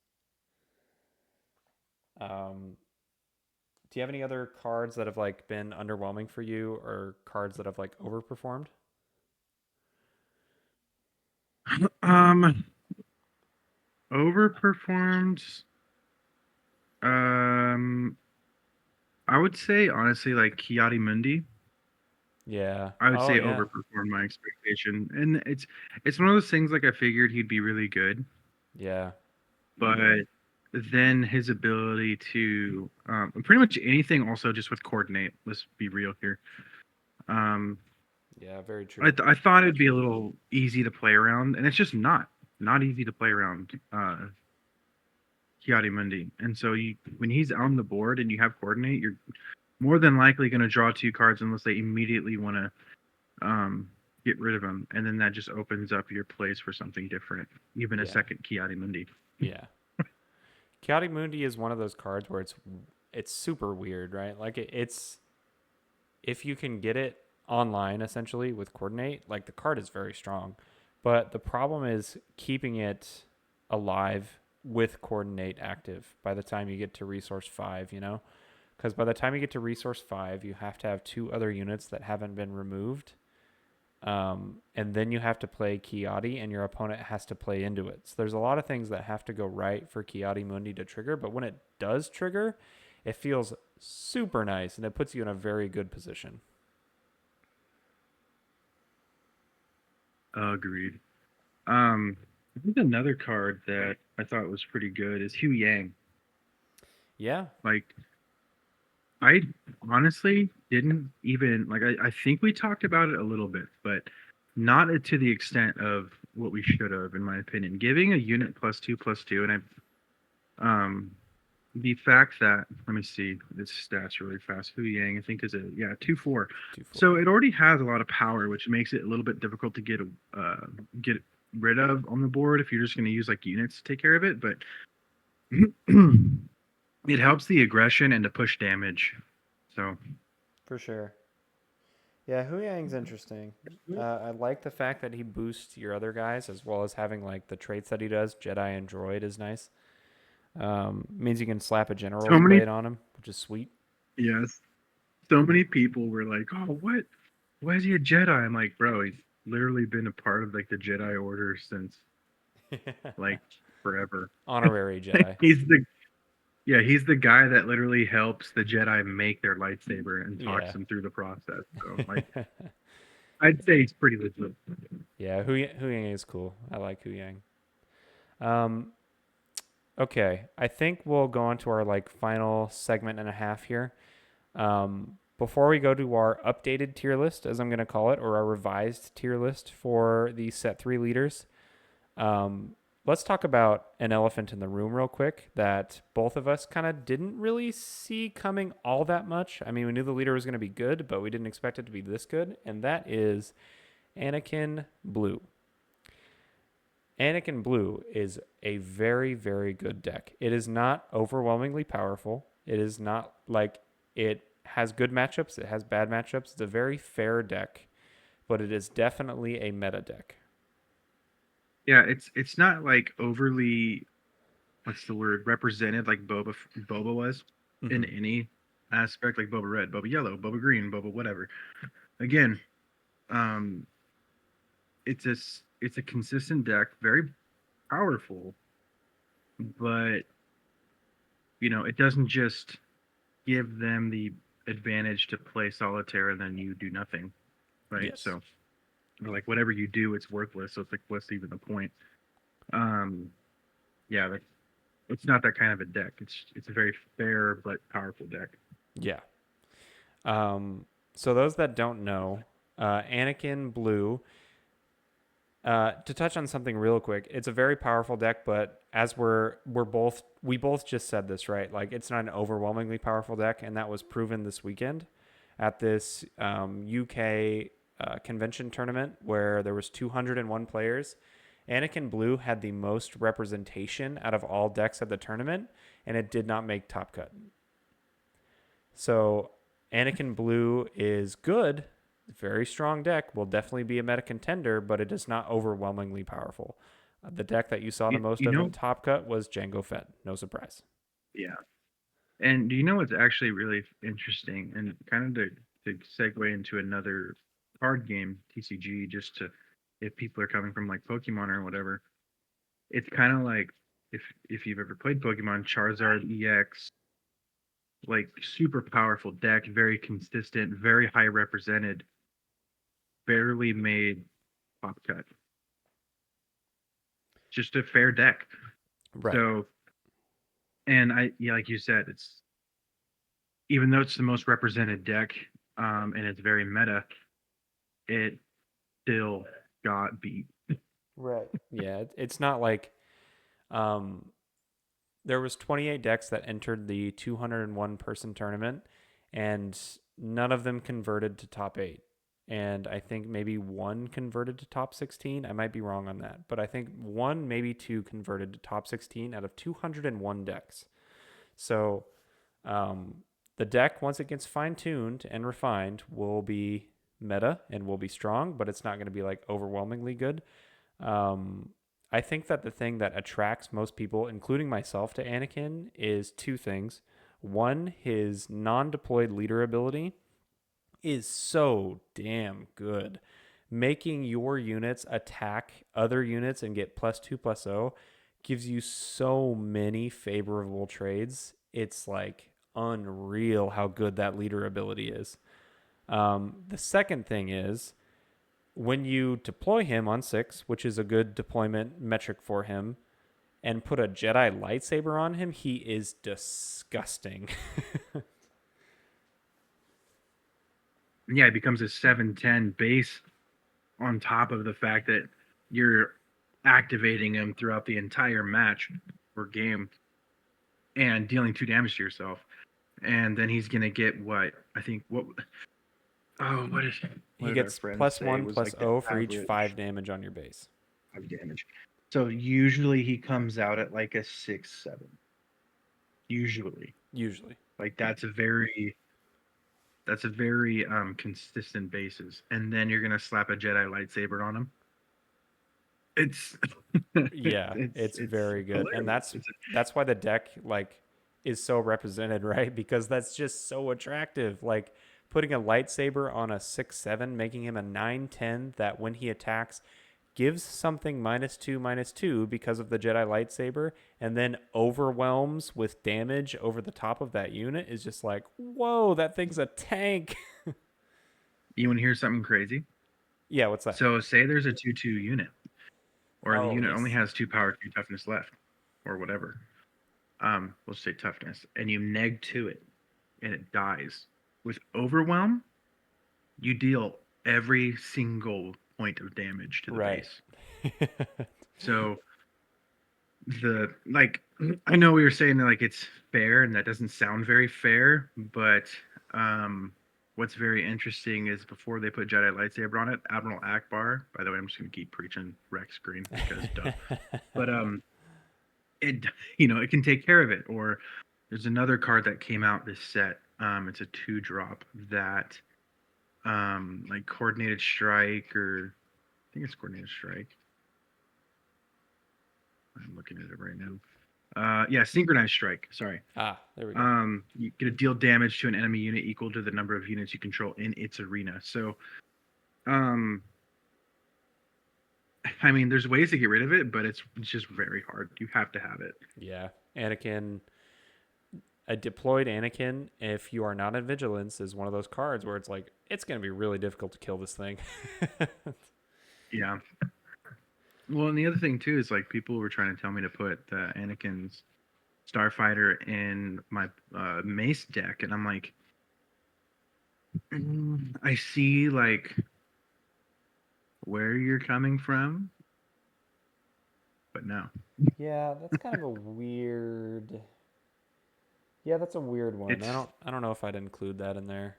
Um, do you have any other cards that have like been underwhelming for you, or cards that have like overperformed? um, overperformed. Um, I would say honestly like Kiadi Mundi. Yeah. I would Oh say yeah. overperformed my expectation, and it's one of those things like I figured he'd be really good, Yeah. but then his ability to pretty much anything also just with coordinate. Let's be real here. Um, Yeah. Very I, true. th- I thought it'd be a little easy to play around, and it's just not easy to play around Kiadi Mundi. And so when he's on the board and you have coordinate, you're more than likely going to draw 2 cards unless they immediately want to get rid of him, and then that just opens up your plays for something different, even a Yeah. second Kiadi Mundi. Yeah. Chaotic Mundi is one of those cards where it's super weird, right? Like it's if you can get it online essentially with coordinate, like the card is very strong. But the problem is keeping it alive with coordinate active by the time you get to resource 5, you know? Because by the time you get to resource 5, you have to have 2 other units that haven't been removed. And then you have to play Kiadi, and your opponent has to play into it. So there's a lot of things that have to go right for Kiadi Mundi to trigger. But when it does trigger, it feels super nice, and it puts you in a very good position. Agreed. Um, I think another card that I thought was pretty good is Hu Yang. Yeah, Like, I honestly didn't even like. I think we talked about it a little bit, but not to the extent of what we should have, in my opinion. Giving a unit +2/+2, and the fact that, let me see its stats really fast. Hu Yang, I think, is a, yeah, 2/4. 2/4. So it already has a lot of power, which makes it a little bit difficult to get rid of on the board if you're just going to use like units to take care of it. But it helps the aggression and to push damage. So For sure. Yeah, Hu Yang's interesting. I like the fact that he boosts your other guys as well as having like the traits that he does. Jedi and Droid is nice. Means you can slap a so general's many blade on him, which is sweet. yes, so many people were like, "Oh, what? Why is he a Jedi?" I'm like, bro, he's literally been a part of like the Jedi Order since like forever. Honorary Jedi. he's the he's the guy that literally helps the Jedi make their lightsaber and talks Yeah. them through the process. So like, I'd say he's pretty legit. Yeah, Hu Yang is cool. I like Hu Yang. Um, okay, I think we'll go on to our like final segment and a half here. Before we go to our updated tier list, as I'm going to call it, or our revised tier list for the set three leaders, um, let's talk about an elephant in the room real quick that both of us kind of didn't really see coming all that much. I mean, we knew the leader was going to be good, but we didn't expect it to be this good, and that is Anakin Blue. Anakin Blue is a very, very good deck. It is not overwhelmingly powerful. It is not like it has good matchups, it has bad matchups. It's a very fair deck, but it is definitely a meta deck. Yeah, it's not like overly what's the word represented like Boba was in Mm-hmm. any aspect like Boba Red, Boba Yellow, Boba Green, Boba whatever. Again, um, it's a consistent deck, very powerful, but it doesn't just give them the advantage to play solitaire and then you do nothing, right? Yes. So or like whatever you do, it's worthless. So it's like what's even the point? Um, yeah, it's not that kind of a deck. It's a very fair but powerful deck. Yeah. So those that don't know, Anakin Blue. To touch on something real quick, it's a very powerful deck, but as we both just said this right, like it's not an overwhelmingly powerful deck, and that was proven this weekend at this UK convention tournament where there was 201 players. Anakin Blue had the most representation out of all decks at the tournament, and it did not make top cut. So Anakin Blue is good, very strong deck, will definitely be a meta contender, but it is not overwhelmingly powerful. The deck that you saw the You, most you of in know, Top Cut was Django Fett. No surprise. yeah. And do you know what's actually really interesting and kind of to segue into another card game, TCG, just to if people are coming from like Pokemon or whatever, it's kind of like if you've ever played Pokemon, Charizard EX, like super powerful deck, very consistent, very high represented, barely made top cut. Just a fair deck. Right. So, and yeah, like you said, it's even though it's the most represented deck, and it's very meta, it still got beat. Right. Yeah, it's not like um, there was 28 decks that entered the 201 person tournament, and none of them converted to top eight. And I think maybe one converted to top 16. I might be wrong on that, but I think one, maybe two converted to top 16 out of 201 decks. So um, the deck, once it gets fine tuned and refined, will be meta and will be strong, but it's not going to be like overwhelmingly good. Um, I think that the thing that attracts most people, including myself, to Anakin is two things. One, his non deployed leader ability is so damn good. Making your units attack other units and get +2/+0 gives you so many favorable trades. It's like unreal how good that leader ability is. The second thing is when you deploy him on 6, which is a good deployment metric for him, and put a Jedi lightsaber on him, he is disgusting. Yeah, it becomes a 7-10 base on top of the fact that you're activating him throughout the entire match or game and dealing 2 damage to yourself. And then he's gonna get what I think what is what He did our gets friend plus say one was plus like the O for each average 5 damage on your base. of damage. So usually he comes out at like a 6-7. usually. Usually. Like that's a very consistent basis. And then you're gonna slap a Jedi lightsaber on him. It's Yeah, it's it's very good. And hilarious. that's why the deck like is so represented, right? Because that's just so attractive. Like putting a lightsaber on a 6/7, making him a 9/10 that when he attacks gives something -2/-2 because of the Jedi lightsaber, and then overwhelms with damage over the top of that unit is just like, whoa, that thing's a tank. You want to hear something crazy? Yeah, what's that? So say there's a 2/2 unit, or the Oh, unit only yes. has 2 power, 2 toughness left, or whatever. We'll say toughness, and you neg to it, and it dies. With overwhelm, you deal every single point of damage to the Right. base. So the like I know we were saying that like it's fair and that doesn't sound very fair, but um what's very interesting is before they put Jedi lightsaber on it, Admiral Akbar, by the way, I'm just gonna keep preaching Rex Green because duh. But it it can take care of it. Or there's another card that came out this set. It's a 2-drop that like coordinated strike, or I think it's coordinated strike. I'm looking at it right now. Yeah, synchronized strike. Sorry. Ah, there we go. You get to deal damage to an enemy unit equal to the number of units you control in its arena. So, um, I mean, there's ways to get rid of it, but it's just very hard. You have to have it. Yeah. Anakin, a deployed Anakin, if you are not in vigilance, is one of those cards where it's like, it's going to be really difficult to kill this thing. Yeah. Well, and the other thing too is like people were trying to tell me to put Anakin's Starfighter in my Mace deck, and I'm like, I see like where you're coming from, but no. Yeah, that's kind of a weird. Yeah, that's a weird one. It's I don't know if I'd include that in there.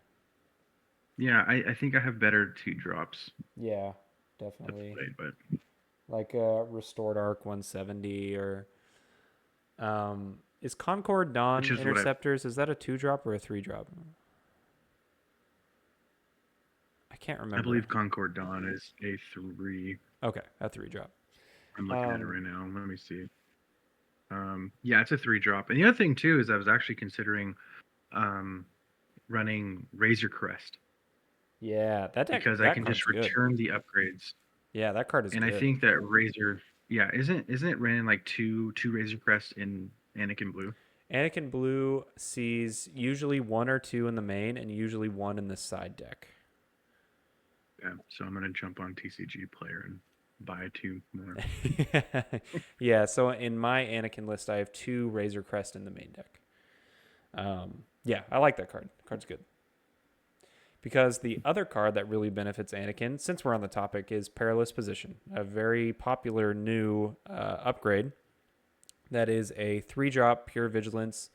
yeah. I think I have better 2 drops Yeah, to definitely. play, but Like Restored Arc 170 or is Concord which Dawn is what Interceptors, is that a 2-drop or a 3-drop? I can't I remember. believe Concord Dawn is a 3. Okay, a 3-drop. I'm looking at it Um right now. Let me see. Yeah, it's a 3-drop. And the other thing too is I was actually considering um, running Razor Crest yeah, because I that can card's just good. return the upgrades. Yeah, that card is And I good. think that Razor, yeah, isn't it running like two Razor Crests in Anakin Blue? Anakin Blue sees usually 1 or 2 in the main and usually 1 in the side deck. Yeah, so I'm gonna jump on TCG Player and buy 2 more. Yeah, so in my Anakin list, I have 2 Razor Crest in the main deck. Yeah, I like that card. The card's good. Because the other card that really benefits Anakin, since we're on the topic, is Perilous Position, a very popular new upgrade that is a 3-drop pure vigilance,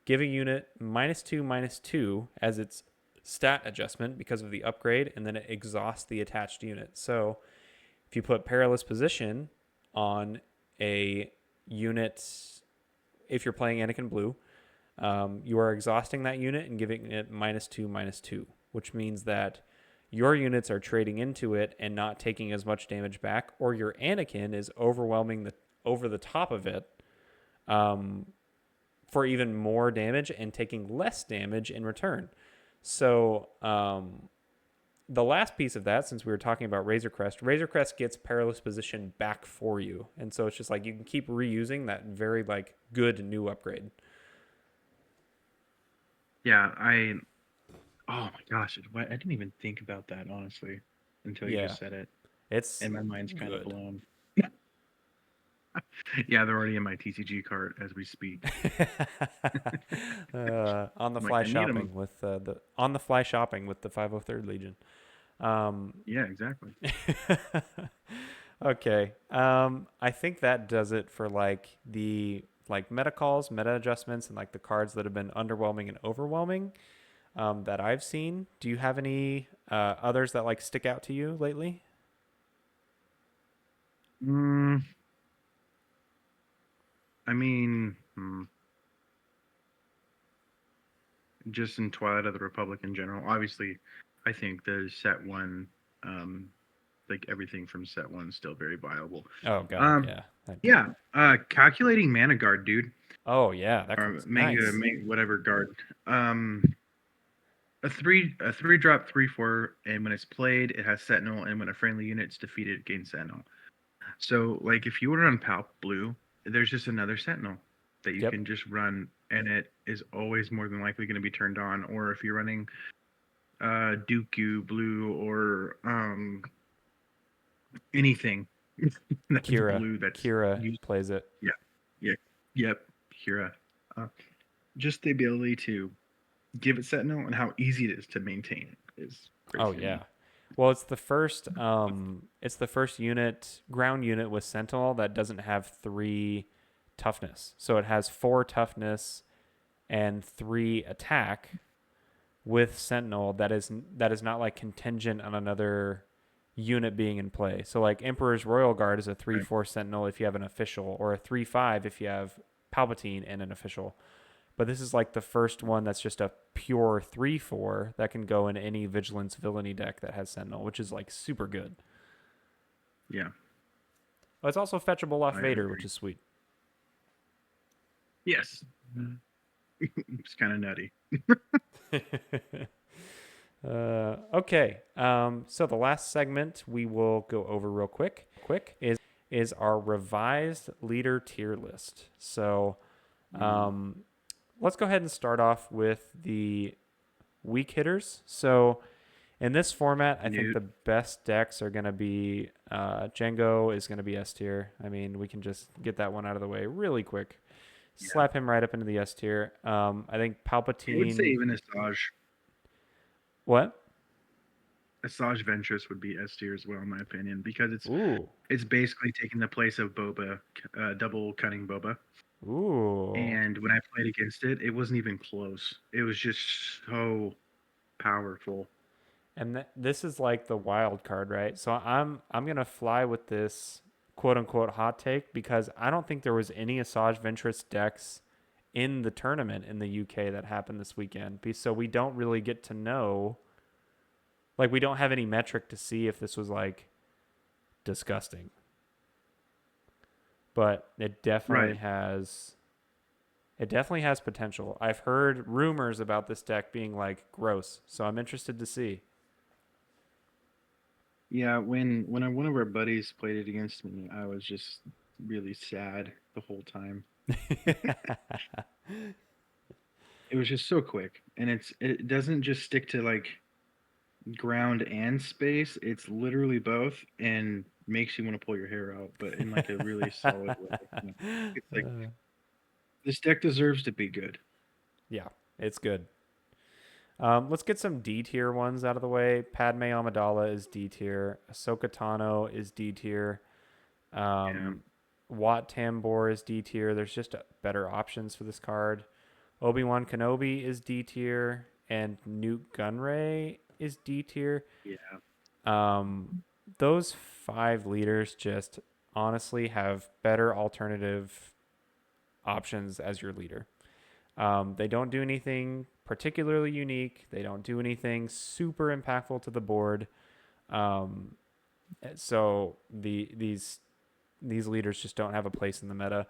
giving unit -2/-2 as its stat adjustment because of the upgrade, and then it exhausts the attached unit. So if you put Perilous Position on a unit, if you're playing Anakin Blue, you are exhausting that unit and giving it -2/-2, which means that your units are trading into it and not taking as much damage back, or your Anakin is overwhelming the over the top of it um, for even more damage and taking less damage in return. So the last piece of that, since we were talking about Razor Crest gets Perilous Position back for you, and so it's just like you can keep reusing that very like good new upgrade. Yeah, oh my gosh, I didn't even think about that honestly until you Yeah, just said it, it's and my mind's kind of good. blown. Yeah, they're already in my TCG cart as we speak. On the I'm like, fly I need shopping them. with the on the fly shopping with the 503rd Legion. Um, Yeah, exactly. okay. I think that does it for like the like meta calls, meta adjustments, and like the cards that have been underwhelming and overwhelming that I've seen. Do you have any others that like stick out to you lately? Mm, I mean, just in Twilight of the Republic in general. Obviously, I think the set one, um, like everything from set one, is still very viable. Oh God, Um, yeah. yeah, calculating mana guard, dude, Oh yeah, that or card's manga, nice. whatever guard. Um, a three drop 3/4, and when it's played, it has Sentinel, and when a friendly unit's defeated, it gains Sentinel. So, like, if you were to run Palp Blue, there's just another Sentinel that you Yep, can just run, and it is always more than likely going to be turned on. Or if you're running Dooku Blue or anything that's Kira. blue that's Kira used. plays it. Yeah, yeah, yep, Kira. Uh, just the ability to give it Sentinel and how easy it is to maintain is Oh crazy to me. yeah. Well, it's the first unit ground unit with Sentinel that doesn't have 3 toughness. So it has 4 toughness and 3 attack with Sentinel that is not like contingent on another unit being in play. So like Emperor's Royal Guard is a 3/4 Sentinel if you have an official, or a 3/5 if you have Palpatine and an official. But this is like the first one that's just a pure 3/4 that can go in any Vigilance Villainy deck that has Sentinel, which is like super good. Yeah, Oh, it's also fetchable off I Vader, which agree. is sweet. Yes, it's kind of nutty. Okay. So the last segment we will go over real quick. Is our revised leader tier list. So um, let's go ahead and start off with the weak hitters. So in this format, I think Newt. the best decks are going to be Django is going to be S tier. I mean, we can just get that one out of the way really quick. Yeah, Slap him right up into the S tier. I think I would say Palpatine. even Asajj. What? Asajj Ventress would be S tier as well, in my opinion, because Ooh. it's basically taking the place of Boba, double cutting Boba. Ooh. And when I played against it, it wasn't even close. It was just so powerful. And this is like the wild card, right? So I'm gonna fly with this quote unquote hot take because I don't think there was any Asajj Ventress decks in the tournament in the UK that happened this weekend. So we don't really get to know, like, we don't have any metric to see if this was like disgusting. But Right. it definitely has potential. I've heard rumors about this deck being like gross, so I'm interested to see. Yeah, when one of our buddies played it against me, I was just really sad the whole time. It was just so quick, and it doesn't just stick to like ground and space. It's literally both, and makes you want to pull your hair out, but in like a really solid way. It's like this deck deserves to be good. Yeah, it's good. Let's get some D tier ones out of the way. Padme Amidala is D tier. Ahsoka Tano is D tier. Yeah, Um, Wat Tambor is D tier. There's just better options for this card. Obi Wan Kenobi is D tier, and Newt Gunray is D tier. yeah, Um, those 5 leaders just honestly have better alternative options as your leader. They don't do anything particularly unique. They don't do anything super impactful to the board. Um, so these leaders just don't have a place in the meta.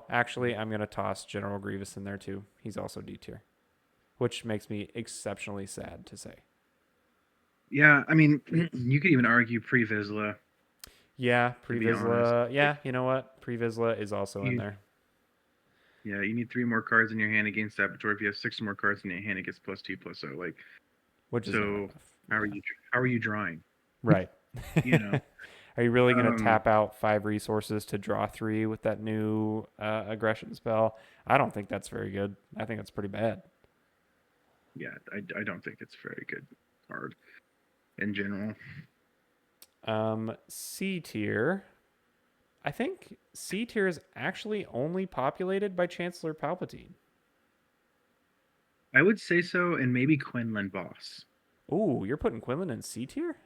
Actually, I'm gonna toss General Grievous in there too. He's also D tier, which makes me exceptionally sad to say. yeah. I mean, you could even argue pre Vizsla, Yeah, to be honest. Previsla. Like Yeah, you know what? Previsla is also in you, there, yeah, you need 3 more cards in your hand against Saboteur. If you have 6 more cards in your hand, it gets +2/+0. Like, which is not so enough. how are Yeah, you how are you drawing? right. You know, Are you really going to um, tap out 5 resources to draw 3 with that new aggression spell? I don't think that's very good. I think that's pretty bad. yeah, I don't think it's a very good card in general. C tier. I think C tier is actually only populated by Chancellor Palpatine. I would say so, and maybe Quinlan Boss. Ooh, you're putting Quinlan in C tier?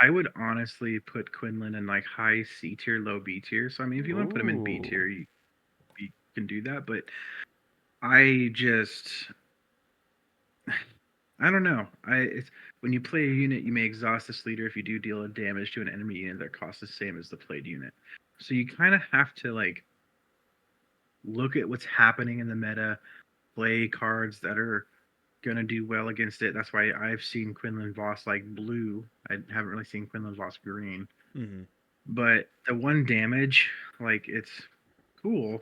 I would honestly put Quinlan in like high C tier, low B tier. So I mean, if you want to put him in B Ooh. tier, you can do that. But I just I don't know. It's when you play a unit, you may exhaust this leader if you do deal a damage to an enemy unit that costs the same as the played unit. So you kind of have to like look at what's happening in the meta, play cards that are gonna do well against it. That's why I've seen Quinlan Voss like blue. I haven't really seen Quinlan Voss green. Mm-hmm. But the one damage, like it's cool,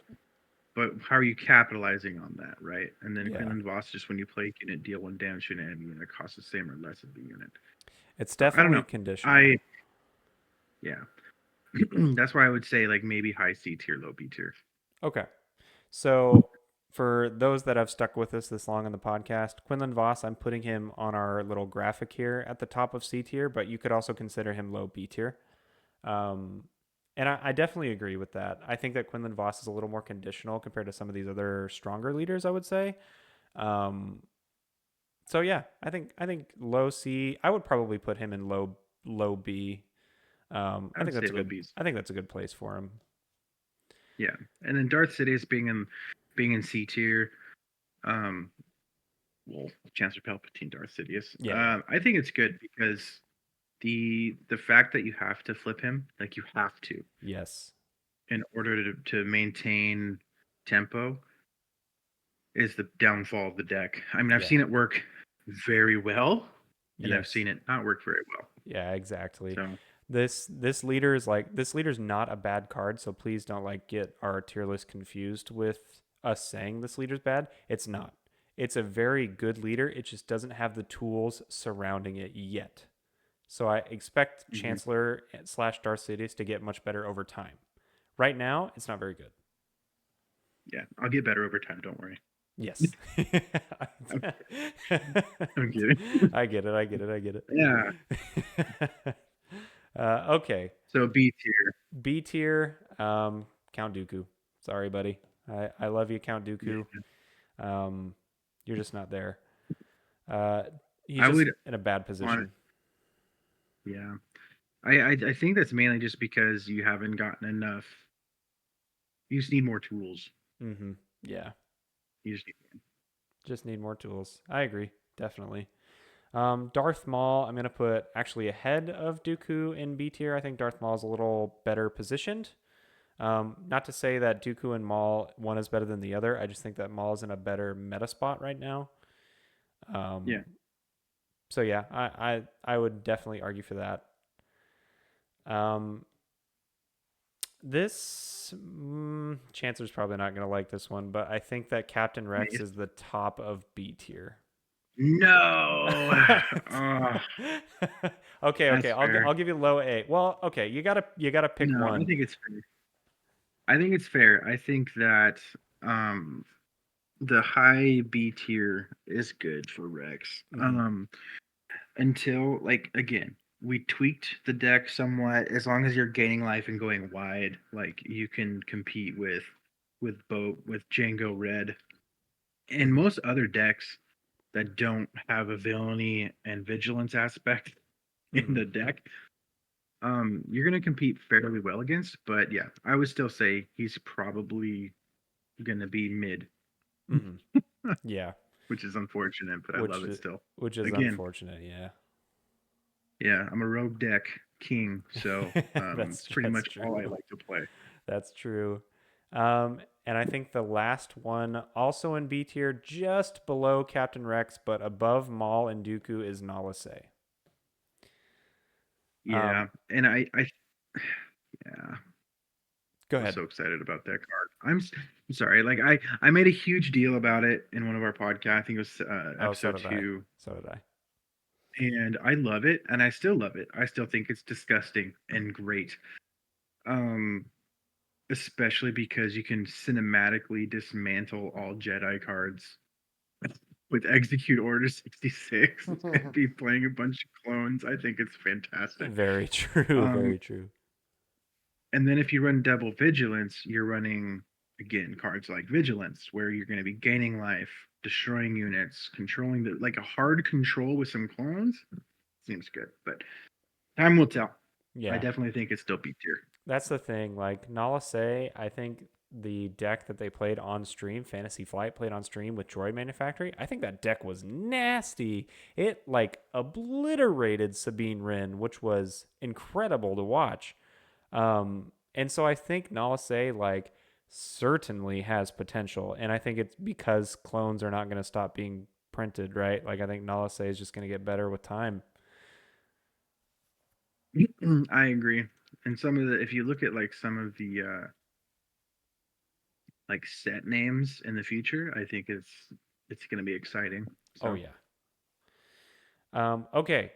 but how are you capitalizing on that, right? And then Yeah, Quinlan Voss just when you play unit deal one damage to an enemy unit, it costs the same or less of the unit. it's So I don't definitely know. conditional. I yeah. That's why I would say like maybe high C tier, low B tier. Okay. So for those that have stuck with us this long on the podcast, Quinlan Voss, I'm putting him on our little graphic here at the top of C tier, but you could also consider him low B tier. Um, and I definitely agree with that. I think that Quinlan Voss is a little more conditional compared to some of these other stronger leaders, I would say. Um, so yeah, I think low C. I would probably put him in low B. I I would think say that's a low good. B's. I think that's a good place for him. Yeah. And then Darth Sidious being in C tier. Um well, Chancellor Palpatine, Darth Sidious. Yeah, yeah, I think it's good because the fact that you have to flip him, like you have to, yes, in order to maintain tempo, is the downfall of the deck. I mean, I've yeah, seen it work very well, and I've yes. seen it not work very well. Yeah, exactly. So, This leader is like this leader's not a bad card, so please don't like get our tier list confused with us saying this leader's bad. It's not. It's a very good leader. It just doesn't have the tools surrounding it yet. So I expect mhm. Chancellor slash Darth Sidious to get much better over time. Right now, it's not very good. Yeah, I'll get better over time. Don't worry. Yes. I'm, I'm kidding. I get it. I get it. I get Yeah. it. Okay. So B tier. B tier, Count Dooku. Sorry, buddy. I love you, Count Yeah, Dooku. Um, you're just not there. Uh, he's I just would in a bad want. position. Yeah, I think that's mainly just because you haven't gotten enough. You just need more tools. Mm-hmm. Yeah, You just need. just need more tools. I agree, definitely. Darth Maul, I'm gonna put actually ahead of Dooku in B tier. I think Darth Maul is a little better positioned. Not to say that Dooku and Maul one is better than the other. I just think that Maul is in a better meta spot right now. Yeah, Um, so yeah, I would definitely argue for that. Um, this Chancer's probably not going to like this one, but I think that Captain Rex Mace. is the top of B tier. No. Oh, Okay, okay. that's I'll fair. give you low A. Well, okay. You gotta pick No, I one. think it's fair. I think it's fair. I think that um the high B tier is good for Rex. Hmm. Until like again, we tweaked the deck somewhat. As long as you're gaining life and going wide, like you can compete with Django Red and most other decks that don't have a villainy and vigilance aspect in Hmm. the deck. You're gonna compete fairly well against, but yeah, I would still say he's probably gonna be mid, Hmm. Yeah, which is unfortunate, but I love which it still. which is Again, unfortunate. Yeah, yeah, I'm a rogue deck king, so that's it's pretty that's much all I true. like to play. That's true. And I think the last one, also in B tier, just below Captain Rex, but above Maul and Dooku, is Nalase. Yeah, Um, and I yeah, go I was ahead. so excited about that card. I'm sorry, like I made a huge deal about it in one of our podcasts. I think it was Oh, so episode did I. 2, So did I. and I love it, and I still love it. I still think it's disgusting and great. Um, especially because you can cinematically dismantle all Jedi cards with Execute Order 66 and be playing a bunch of clones. I think it's fantastic. Very true. Um, Very true. and then if you run Double Vigilance, you're running again cards like Vigilance, where you're going to be gaining life, destroying units, controlling the like a hard control with some clones. Seems good, but time will tell. I Yeah. definitely think it's still B tier. That's the thing. Like Nalase, I think the deck that they played on stream, Fantasy Flight played on stream with Droid Manufactory, I think that deck was nasty. It like obliterated Sabine Wren, which was incredible to watch. And so I think Nalase like certainly has potential, and I think it's because clones are not going to stop being printed, right? Like I think Nalase is just going to get better with time. I agree. And some of the, if you look at like some of the like set names in the future, I think it's going to be exciting. Oh So yeah. Okay,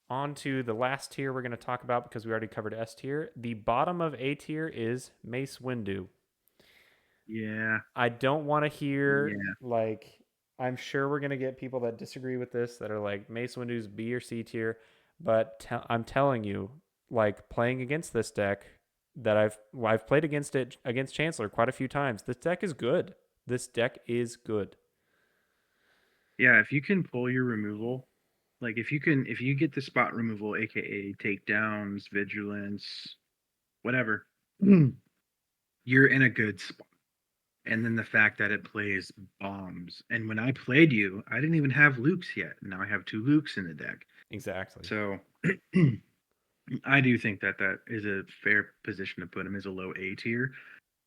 on to the last tier we're going to talk about because we already covered S tier. The bottom of A tier is Mace Windu. yeah, I don't want to hear yeah, like I'm sure we're gonna get people that disagree with this that are like Mace Windu's B or C tier, but I'm telling you, like playing against this deck that I've played against it against Chancellor quite a few times. This deck is good. This deck is good. yeah. If you can pull your removal, like if you get the spot removal, aka takedowns, vigilance, whatever, you're in a good spot. And then the fact that it plays bombs. And when I played you, I didn't even have Lukes yet. Now I have two Lukes in the deck. Exactly. So I do think that that is a fair position to put him as a low A tier.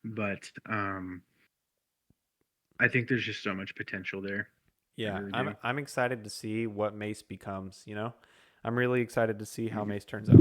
But I think there's just so much potential there. I Yeah, really I'm do. I'm excited to see what Mace becomes, you know? I'm really excited to see how Mhm. Mace turns out.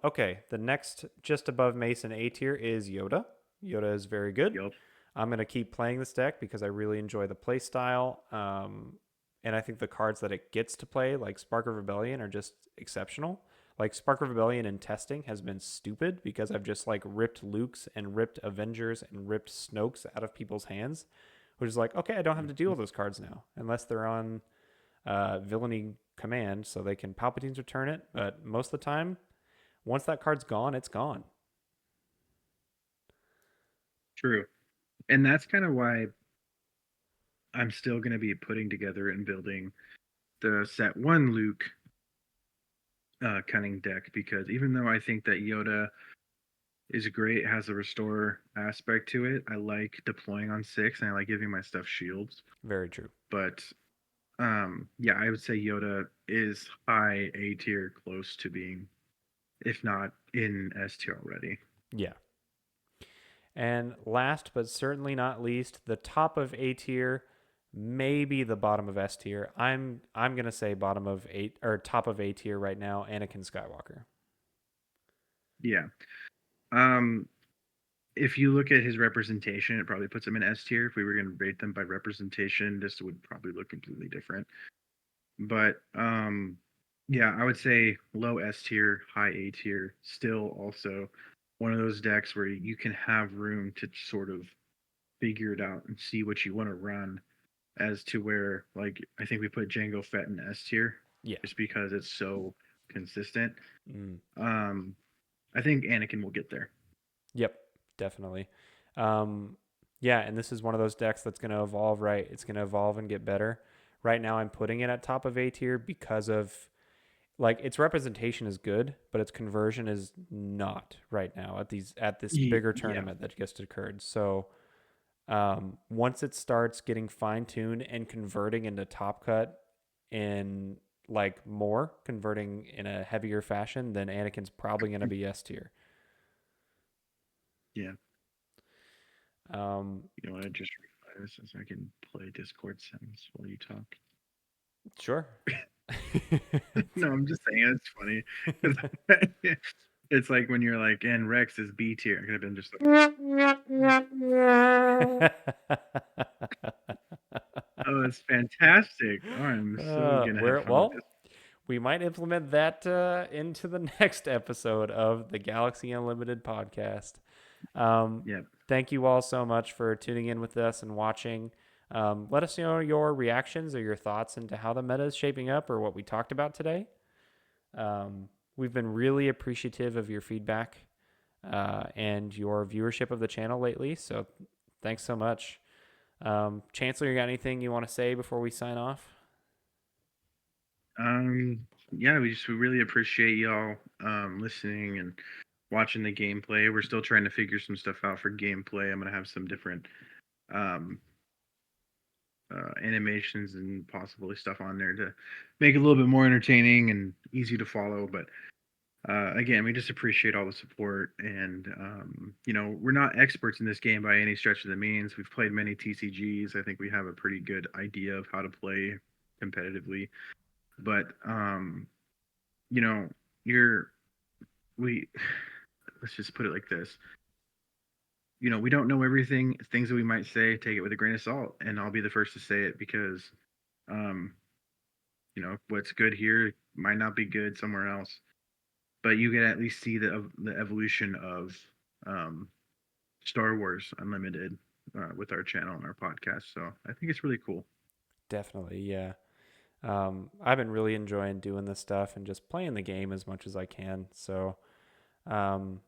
Okay, the next just above Mace in A tier is Yoda. Yoda is very good. Yup. I'm going to keep playing this deck because I really enjoy the play style. And I think the cards that it gets to play, like Spark of Rebellion, are just exceptional. Like Spark of Rebellion in testing has been stupid because I've just like ripped Lukes and ripped Avengers and ripped Snokes out of people's hands, which is like, okay, I don't have to deal with those cards now unless they're on villainy command, so they can Palpatine's return it. But most of the time, once that card's gone, it's gone. True. And that's kind of why I'm still going to be putting together and building the set one Luke cunning deck, because even though I think that Yoda is great, has a restore aspect to it, I like deploying on six and I like giving my stuff shields. Very true. But yeah, I would say Yoda is high A tier, close to being, if not in S tier already. Yeah. And last but certainly not least, the top of A tier, maybe the bottom of S tier. I'm gonna say bottom of eight or top of A tier right now. Anakin Skywalker. Yeah. Um, if you look at his representation, it probably puts him in S tier. If we were going to rate them by representation, this would probably look completely different. But yeah, I would say low S tier, high A tier. Still also one of those decks where you can have room to sort of figure it out and see what you want to run, as to where, like, I think we put Django Fett in S tier Yeah. just because it's so consistent. Mm. Um, I think Anakin will get there. Yep. Definitely. Um, yeah, and this is one of those decks that's gonna evolve. Right, it's gonna evolve and get better. Right now, I'm putting it at top of A tier because of like its representation is good, but its conversion is not right now at this bigger Yeah, tournament that just occurred. So once it starts getting fine tuned and converting into top cut in like more converting in a heavier fashion, then Anakin's probably going to be S tier. yeah. Um, You know what? I just realized as I can play Discord sounds while you talk. sure. No, I'm just saying it's funny because it's like when you're like, and Rex is B tier. I could have been just like, oh, it's fantastic. Oh, I'm so gonna have where fun with this. well, we might implement that into the next episode of the Galaxy Unlimited podcast. Um, Yeah. thank you all so much for tuning in with us and watching. Let us know your reactions or your thoughts into how the meta is shaping up or what we talked about today. We've been really appreciative of your feedback and your viewership of the channel lately. So thanks so much. Chancellor, you got anything you want to say before we sign off? Yeah, we really appreciate y'all listening and watching the gameplay. We're still trying to figure some stuff out for gameplay. I'm gonna have some different um, animations and possibly stuff on there to make it a little bit more entertaining and easy to follow. But again, we just appreciate all the support, and we're not experts in this game by any stretch of the means. We've played many TCGs. I think we have a pretty good idea of how to play competitively, but you know, you're we let's just put it like this. We don't know everything. Things that we might say, take it with a grain of salt, and I'll be the first to say it because um, what's good here might not be good somewhere else. But you can at least see the evolution of um, Star Wars Unlimited with our channel and our podcast. So I think it's really cool. Definitely, yeah. I've been really enjoying doing this stuff and just playing the game as much as I can. So, um,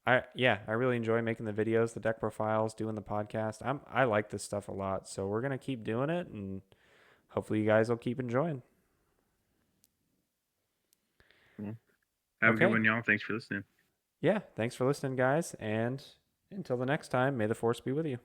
I really enjoy making the videos, the deck profiles, doing the podcast. I like this stuff a lot. So we're gonna keep doing it, and hopefully you guys will keep enjoying. Well, have a good Okay, one, y'all. Thanks for listening. yeah. Thanks for listening, guys, and until the next time, may the force be with you.